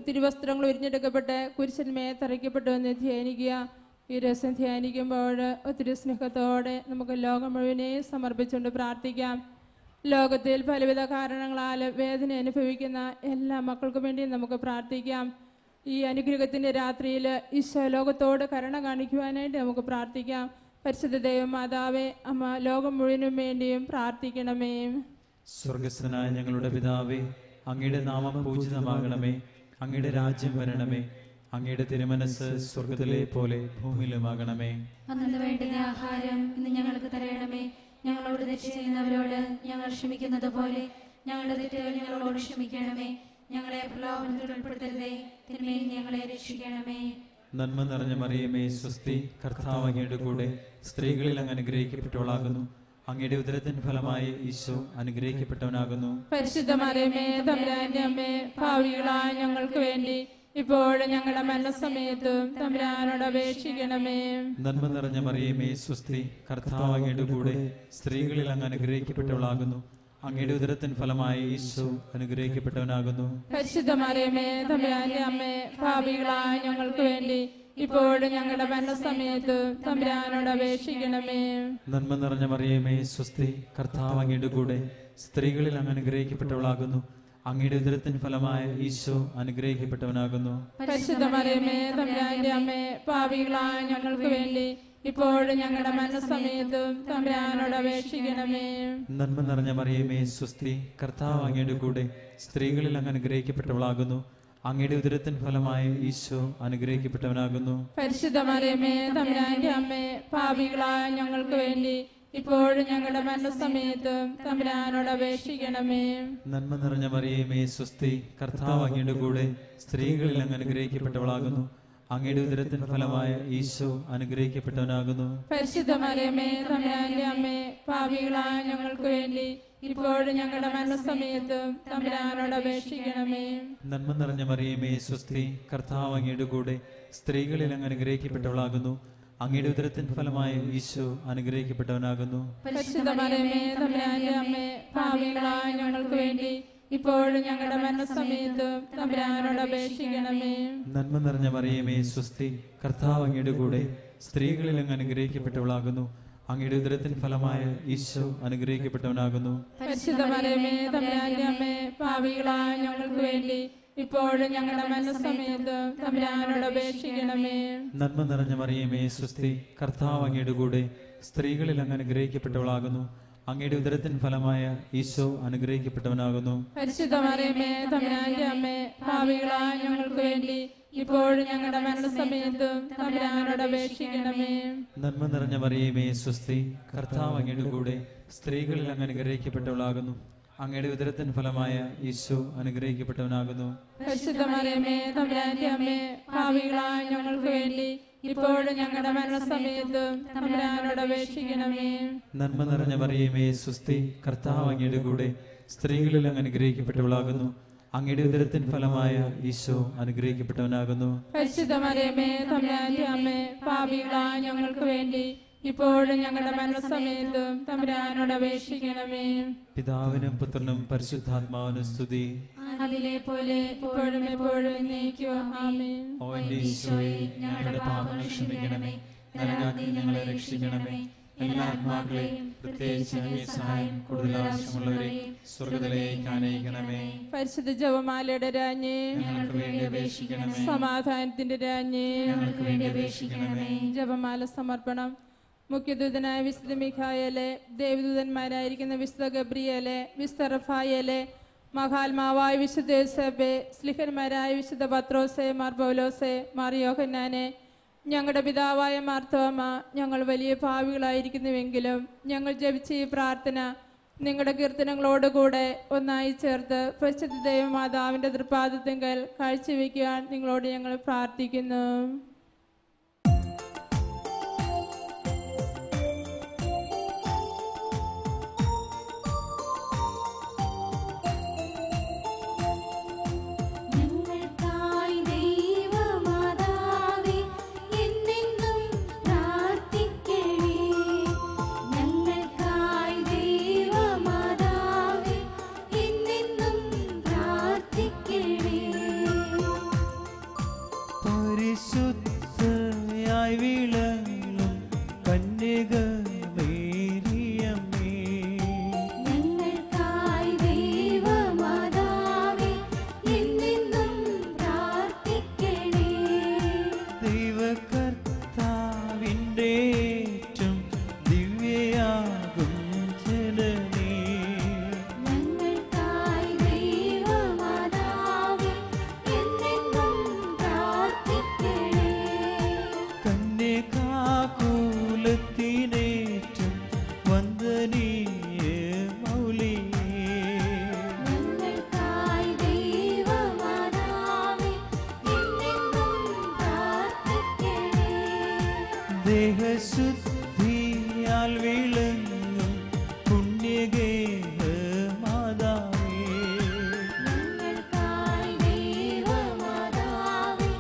തിരുവസ്ത്രങ്ങൾ ഉരിഞ്ഞെടുക്കപ്പെട്ട് കുരിശന്മേ തറയ്ക്കപ്പെട്ടു എന്ന് ധ്യാനിക്കുക. ഈ രസം ധ്യാനിക്കുമ്പോൾ ഒത്തിരി സ്നേഹത്തോടെ നമുക്ക് ലോകം മുഴുവനെ സമർപ്പിച്ചുകൊണ്ട് പ്രാർത്ഥിക്കാം. ലോകത്തിൽ പലവിധ കാരണങ്ങളാൽ വേദന അനുഭവിക്കുന്ന എല്ലാ മക്കൾക്കും വേണ്ടി നമുക്ക് പ്രാർത്ഥിക്കാം. ഈ അനുഗ്രഹത്തിൻ്റെ രാത്രിയിൽ ഈശോ ലോകത്തോട് കരുണ കാണിക്കുവാനായിട്ട് നമുക്ക് പ്രാർത്ഥിക്കാം. പരിശുദ്ധ ദൈവമാതാവേ, അമ്മ ലോകം മുഴുവനും വേണ്ടിയും പ്രാർത്ഥിക്കണമേ. സ്വർഗസ്ഥനായ ഞങ്ങളുടെ പിതാവേ, അങ്ങയുടെ നാമം പൂജിതമാകണമേ. അങ്ങയുടെ രാജ്യം വരണമേ. അങ്ങയുടെ തിരുമനസ് സ്വർഗത്തിലെ പോലെ ഭൂമിയിലുമാകണമേ. അന്നു വേണ്ടുന്ന ആഹാരം ഇന്ന് ഞങ്ങൾക്ക് തരണമേ. ഞങ്ങളോട് തെറ്റ് ചെയ്യുന്നവരോട് ഞങ്ങൾ ക്ഷമിക്കുന്നത് പോലെ ഞങ്ങളുടെ തെറ്റുകൾ ഞങ്ങളോട് ക്ഷമിക്കണമേ. ഞങ്ങളെ പ്രലോഭനത്തിൽ ഉൾപ്പെടുത്തരുതേ, തിന്മയിൽ ഞങ്ങളെ രക്ഷിക്കണമേ. നന്മ നിറഞ്ഞ മറിയമേ, സ്വസ്തി. കർത്താവ് അങ്ങയുടെ കൂടെ സ്ത്രീകളിൽ അങ്ങ് അനുഗ്രഹിക്കപ്പെട്ടവളാകുന്നു. അങ്ങയുടെ ഉദരത്തിൻ ഫലമായി ഈശോ അനുഗ്രഹിക്കപ്പെട്ടവനാകുന്നു. പരിശുദ്ധ മറിയമേ, തമ്പുരാന്റെ അമ്മേ, പാപികളായ ഞങ്ങൾക്ക് വേണ്ടി ഇപ്പോഴും ഞങ്ങളുടെ മരണസമയത്തും തമ്പുരാനോട് അപേക്ഷിക്കണമേ. നന്മ നിറഞ്ഞ മറിയമേ, സ്വസ്തി. കർത്താവ് അങ്ങയുടെ കൂടെ സ്ത്രീകളിൽ അങ്ങ് അനുഗ്രഹിക്കപ്പെട്ടവളാകുന്നു. അങ്ങയുടെ ഉദരത്തിൻ ഫലമായി ഈശോ അനുഗ്രഹിക്കപ്പെട്ടവനാകുന്നു. പരിശുദ്ധ മറിയമേ, തമ്പുരാന്റെ അമ്മേ, പാപികളായ ഞങ്ങൾക്ക് വേണ്ടി ഇപ്പോഴും ഞങ്ങളുടെ മരണസമയത്തും തമ്പുരാനോട് അപേക്ഷിക്കണമേ. നന്മ നിറഞ്ഞ മറിയമേ, സ്വസ്തി. കർത്താവ് അങ്ങയുടെ കൂടെ സ്ത്രീകളിൽ അങ്ങ് അനുഗ്രഹിക്കപ്പെട്ടവളാകുന്നു. അങ്ങയുടെ ഉദരത്തിൻ ഫലമായ ഈശോ അനുഗ്രഹിക്കപ്പെട്ടവനാകുന്നു. പരിശുദ്ധ മറിയമേ, തമ്പുരാന്റെ അമ്മേ, പാപികളായ ഞങ്ങൾക്ക് വേണ്ടി ഇപ്പോഴും ഞങ്ങളുടെ മരണസമയത്തും തമ്പുരാനോട് അപേക്ഷിക്കണമേ. നന്മ നിറഞ്ഞ മറിയമേ, സ്വസ്തി. കർത്താവ് അങ്ങയുടെ കൂടെ സ്ത്രീകളിൽ അങ്ങ് അനുഗ്രഹിക്കപ്പെട്ടവളാകുന്നു. അങ്ങയുടെ ഉദരത്തിൻ ഫലമായ ഈശോ അനുഗ്രഹിക്കപ്പെട്ടവനാകുന്നു. പരിശുദ്ധ മറിയമേ, തമ്പുരാന്റെ അമ്മേ, പാപികളായ ഞങ്ങൾക്ക് വേണ്ടി ഇപ്പോഴും ഞങ്ങളുടെ മരണസമയത്തും തമ്പുരാനോട് അപേക്ഷിക്കണമേ. നന്മ നിറഞ്ഞ മറിയമേ, സ്വസ്തി. കർത്താവ് അങ്ങയുടെ കൂടെ സ്ത്രീകളിൽ അങ്ങ് അനുഗ്രഹിക്കപ്പെട്ടവളാകുന്നു. അങ്ങയുടെ ഉദരത്തിൻ ഫലമായ ഈശോ അനുഗ്രഹിക്കപ്പെട്ടവനാകുന്നു. പരിശുദ്ധ മറിയമേ, തമ്പുരാന്റെ അമ്മേ, പാപികളായ ഞങ്ങൾക്ക് വേണ്ടി ഇപ്പോഴും ഞങ്ങളുടെ മരണസമയത്തും തമ്പുരാനോട് അപേക്ഷിക്കണമേ. നന്മ നിറഞ്ഞ മറിയമേ, സ്വസ്തി. കർത്താവ് അങ്ങയുടെ കൂടെ സ്ത്രീകളിൽ അങ്ങ് അനുഗ്രഹിക്കപ്പെട്ടവളാകുന്നു. അങ്ങയുടെ ഉദരത്തിൻ ഫലമായ ഈശോ അനുഗ്രഹിക്കപ്പെട്ടവനാകുന്നു. പരിശുദ്ധ മറിയമേ, തമ്പുരാന്റെ അമ്മേ, പാപികളായ ഞങ്ങൾക്ക് വേണ്ടി ഇപ്പോഴും ഞങ്ങളുടെ മരണസമയത്തും തമ്പുരാനോട് അപേക്ഷിക്കണമേ. നന്മ നിറഞ്ഞ മറിയമേ, സ്വസ്തി. കർത്താവ് അങ്ങയുടെ കൂടെ സ്ത്രീകളിൽ അങ്ങ് അനുഗ്രഹിക്കപ്പെട്ടവളാകുന്നു. അങ്ങയുടെ ഉദരത്തിൻ ഫലമായ ഈശോ അനുഗ്രഹിക്കപ്പെട്ടവനാകുന്നു. പരിശുദ്ധ മറിയമേ, തമ്പുരാന്റെ അമ്മേ, പാപികളായ ഞങ്ങൾക്ക് വേണ്ടി ഇപ്പോഴും ഞങ്ങളുടെ മരണസമയത്തും തമ്പുരാനോട് അപേക്ഷിക്കണമേ. നന്മ നിറഞ്ഞ മറിയമേ, സ്വസ്തി. കർത്താവ് അങ്ങയുടെ കൂടെ സ്ത്രീകളിൽ അങ്ങ് അനുഗ്രഹിക്കപ്പെട്ടവളാകുന്നു. അങ്ങയുടെ ഉദരത്തിൻ ഫലമായ ഈശോ അനുഗ്രഹിക്കപ്പെട്ടവനാകുന്നു. പരിശുദ്ധ മറിയമേ, തമ്പുരാന്റെ അമ്മേ, പാപികളായ ഞങ്ങൾക്ക് വേണ്ടി ഇപ്പോഴും ഞങ്ങളുടെ മരണസമയത്തും തമ്പുരാനോട് അപേക്ഷിക്കണമേ. നന്മ നിറഞ്ഞ മറിയമേ, സ്വസ്തി. കർത്താവ് അങ്ങയുടെ കൂടെ സ്ത്രീകളിൽ അങ്ങ് അനുഗ്രഹിക്കപ്പെട്ടവളാകുന്നു. അങ്ങയുടെ ഉദരത്തിൻ ഫലമായ ഈശോ അനുഗ്രഹിക്കപ്പെട്ടവനാകുന്നു. പരിശുദ്ധ മറിയമേ, തമ്പുരാന്റെ അമ്മേ, പാപികളായ ഞങ്ങൾക്ക് വേണ്ടി ഇപ്പോഴും ഞങ്ങളുടെ മരണസമയത്തും തമ്പുരാനോട് അപേക്ഷിക്കണമേ. നന്മ നിറഞ്ഞ മറിയമേ, സ്വസ്തി. കർത്താവ് അങ്ങയുടെ കൂടെ സ്ത്രീകളിൽ അങ്ങ് അനുഗ്രഹിക്കപ്പെട്ടവളാകുന്നു. അങ്ങയുടെ ഉദരത്തിൻ ഫലമായ ഈശോ അനുഗ്രഹിക്കപ്പെട്ടവനാകുന്നു. പരിശുദ്ധ മറിയമേ, തമ്പുരാന്റെ അമ്മേ, പാപികളായ ഞങ്ങൾക്ക് വേണ്ടി ഇപ്പോഴും ഞങ്ങളുടെ മരണസമയത്തും തമ്പുരാനോട് അപേക്ഷിക്കണമേ. പിതാവിനും പുത്രനും പരിശുദ്ധാത്മാവിനും സ്തുതി. അതിലെ പോലെ ഇപ്പോഴും എപ്പോഴും എന്നേക്കും ആമേൻ. ഓ എന്റെ ഈശോയെ, ഞങ്ങളുടെ പാപങ്ങൾ ക്ഷമിക്കണമേ. നരകാഗ്നി ഞങ്ങളെ രക്ഷിക്കണമേ. എല്ലാ ആത്മാക്കളെയും പ്രത്യേകിച്ച് അങ്ങേ സഹായം കൂടുതൽ ആവശ്യമുള്ളവരെയും സ്വർഗ്ഗത്തിലേക്ക് ആനയിക്കണമേ. പരിശുദ്ധ ജപമാലയുടെ രാജ്ഞി, ഞങ്ങൾക്ക് വേണ്ടി അപേക്ഷിക്കണമേ. സമാധാനത്തിന്റെ രാജ്ഞി, ഞങ്ങൾക്ക് വേണ്ടി അപേക്ഷിക്കണമേ. ജപമാല സമർപ്പണം. മുഖ്യദൂതനായ വിശുദ്ധ മിഖായേലെ, ദേവദൂതന്മാരായിരിക്കുന്ന വിശുദ്ധ ഗബ്രിയേലെ, വിശുദ്ധ റഫായേലെ, മഹാത്മാവായ വിശുദ്ധ യോസേപ്പെ, സ്ലിഹന്മാരായ വിശുദ്ധ പത്രോസെ, മാർ പൗലോസെ, മാർ യോഹന്നാനെ, ഞങ്ങളുടെ പിതാവായ മാർത്തോമ, ഞങ്ങൾ വലിയ പാപികളായിരിക്കുന്നുവെങ്കിലും ഞങ്ങൾ ജപിച്ച ഈ പ്രാർത്ഥന നിങ്ങളുടെ കീർത്തനങ്ങളോടുകൂടെ ഒന്നായി ചേർത്ത് പരിശുദ്ധ ദൈവമാതാവിൻ്റെ തൃപ്പാദത്തിങ്കൽ കാഴ്ചവെക്കുവാൻ നിങ്ങളോട് ഞങ്ങൾ പ്രാർത്ഥിക്കുന്നു. പരിശുദ്ധയായി വിളങ്ങും കന്യകമേരിയമ്മേ, ഞങ്ങൾക്കായി ദൈവമാതാവേ എന്നെന്നും പ്രാർത്ഥിക്കണേ. ദൈവകർത്താവിൻ്റെ ഏറ്റവും ദിവ്യയാകും ജനനേ, ഞങ്ങൾക്കായി ദൈവമാതാവേ എന്നെന്നും പ്രാർത്ഥിക്കണേ. കന്യകാകുലത്തിനേറ്റവും വന്ദനീയ മൗലിയേ, ഞങ്ങൾക്കായി ദൈവമാതാവേ എന്നെന്നും പ്രാർത്ഥിക്കണേ. ദേഹശുദ്ധിയാൽ വിളങ്ങും പുണ്യഗേഹ മാതാവേ, ഞങ്ങൾക്കായി ദൈവമാതാവേ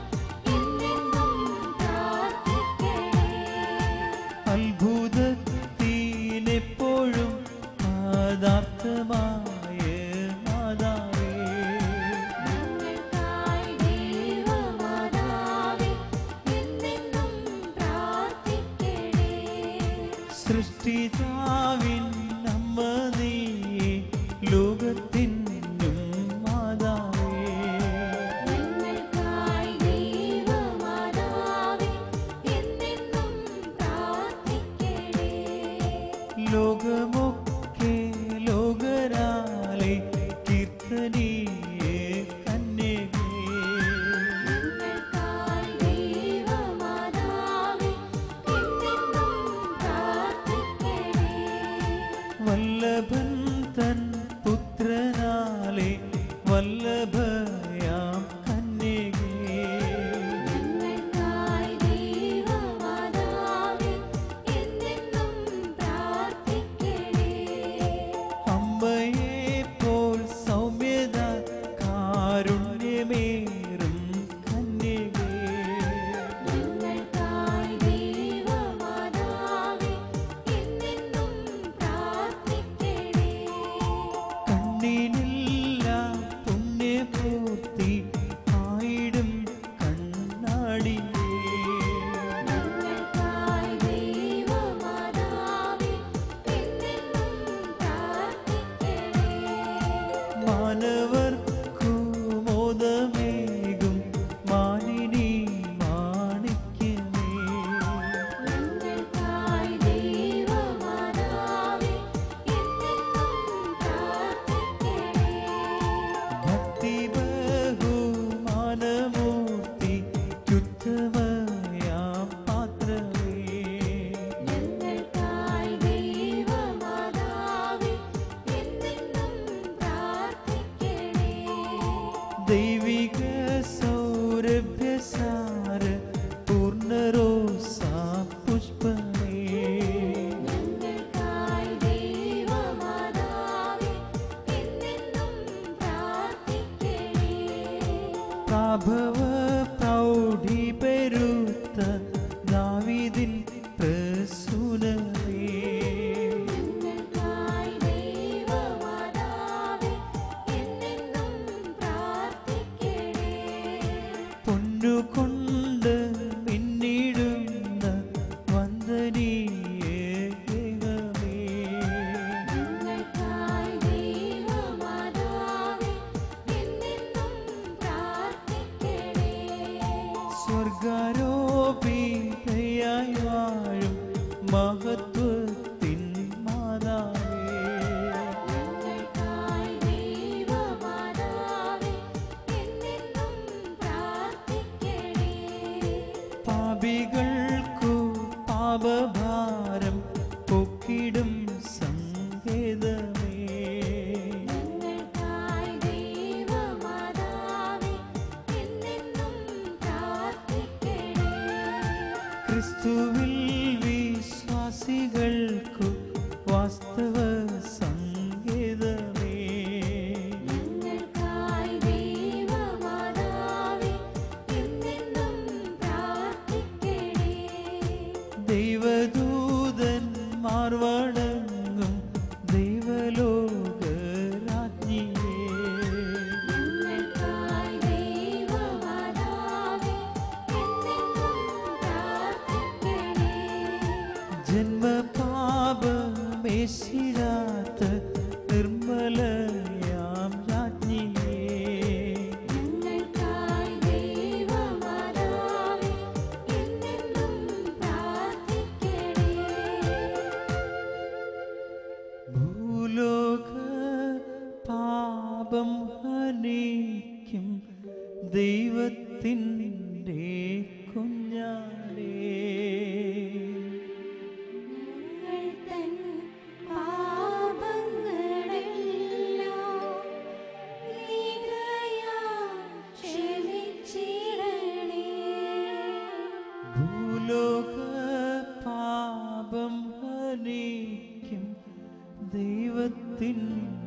എന്നെന്നും പ്രാർത്ഥിക്കണേ. അത്ഭുതത്തിനെപ്പോഴും ആദാപ്തമായ മാതാവേ, ഞങ്ങൾക്കായി ദൈവമാതാവേ എന്നെന്നും പ്രാർത്ഥിക്കണേ. സൃഷ്ടിതാവിൻ അമ്മ നീയേ, ലോകത്തിനും മാതാവേ, ഞങ്ങൾക്കായി ദൈവമാതാവേ എന്നെന്നും പ്രാർത്ഥിക്കണേ. ലോകമൊക്കെ ലോകരാലെ കീർത്തനീയ കന്യകേ, ഞങ്ങൾക്കായി ദൈവമാതാവേ എന്നെന്നും പ്രാർത്ഥിക്കണേ. വല്ലഭൻ തൻ പുത്രനാലെ വല്ലഭയാം കന്യകേ, ഞങ്ങൾക്കായി ദൈവമാതാവേ എന്നെന്നും പ്രാർത്ഥിക്കണേ. അമ്മയെ പോൽ സൗമ്യത കാരുണ്യമേറും കന്യകേ, ഞങ്ങൾക്കായി ദൈവമാതാവേ എന്നെന്നും പ്രാർത്ഥിക്കണേ. കണ്ണിനില്ല പുണ്യപൂർത്തി ആയിടും കണ്ണാടിയേ, ഞങ്ങൾക്കായി ദൈവമാതാവേ എന്നെന്നും പ്രാർത്ഥിക്കണേ. മാനവർക്കു മോദമേകും മാനിനി മാണിക്യമേ, ഞങ്ങൾക്കായി ദൈവമാതാവേ എന്നെന്നും പ്രാർത്ഥിക്കണേ. ഭക്തി ബഹുമാനമൂർത്തി യുദ്ധമയാം പാത്രമേ, ഞങ്ങൾക്കായി ദൈവമാതാവേ എന്നെന്നും പ്രാർത്ഥിക്കണേ. ദൈവിക സൗരഭ്യസാര പൂർണ്ണരോസാ പുഷ്പമേ, ഞങ്ങൾക്കായി ദൈവമാതാവേ എന്നെന്നും പ്രാർത്ഥിക്കണേ. പ്രാഭവ പ്രൗഢി പെരുത്ത ദാവീദിൻ പ്രസൂനമേ, ഞങ്ങൾക്കായി ദൈവമാതാവേ എന്നെന്നും പ്രാർത്ഥിക്കണേ. പൊന്നുകൊണ്ട് മിന്നിടുന്ന വന്ദനീയ ഗേഹമേ, ഞങ്ങൾക്കായി ദൈവമാതാവേ എന്നെന്നും പ്രാർത്ഥിക്കണേ. സ്വർഗാരോപിതയായി വാഴും മഹത്വത്തിൻ മാതാവേ, ഞങ്ങൾക്കായി ദൈവമാതാവേ എന്നെന്നും പ്രാർത്ഥിക്കണേ. പാപികൾക്കു പാപഭാരം പൊക്കിടും സങ്കേതമേ, വാസികൾക്കു വാസ്തവ സംഗീതമേ. ഞങ്ങൾക്കായി ദൈവമാതാവേ എന്നെന്നും പ്രാർത്ഥിക്കണേ. ദൈവദൂതന്മാർ വണങ്ങും ദൈവലോകരാജ്ഞിയേ. ഞങ്ങൾക്കായി ദൈവമാതാവേ എന്നെന്നും പ്രാർത്ഥിക്കണേ. ജന്മപാപമേശിടാത്ത നിർമ്മലയാം രാജ്ഞിയേ. ഞങ്ങൾക്കായി ദൈവമാതാവേ എന്നെന്നും പ്രാർത്ഥിക്കണേ. ഭൂലോക പാപം ഹനിക്കും ദൈവത്തിൻ്റെ കുഞ്ഞാടേ. ഞങ്ങൾ തൻ പാപങ്ങളെല്ലാം നീയാൽ ക്ഷമിച്ചിടണേ. ഭൂലോക പാപം ഹനിക്കും ദൈവത്തിൻ്റെ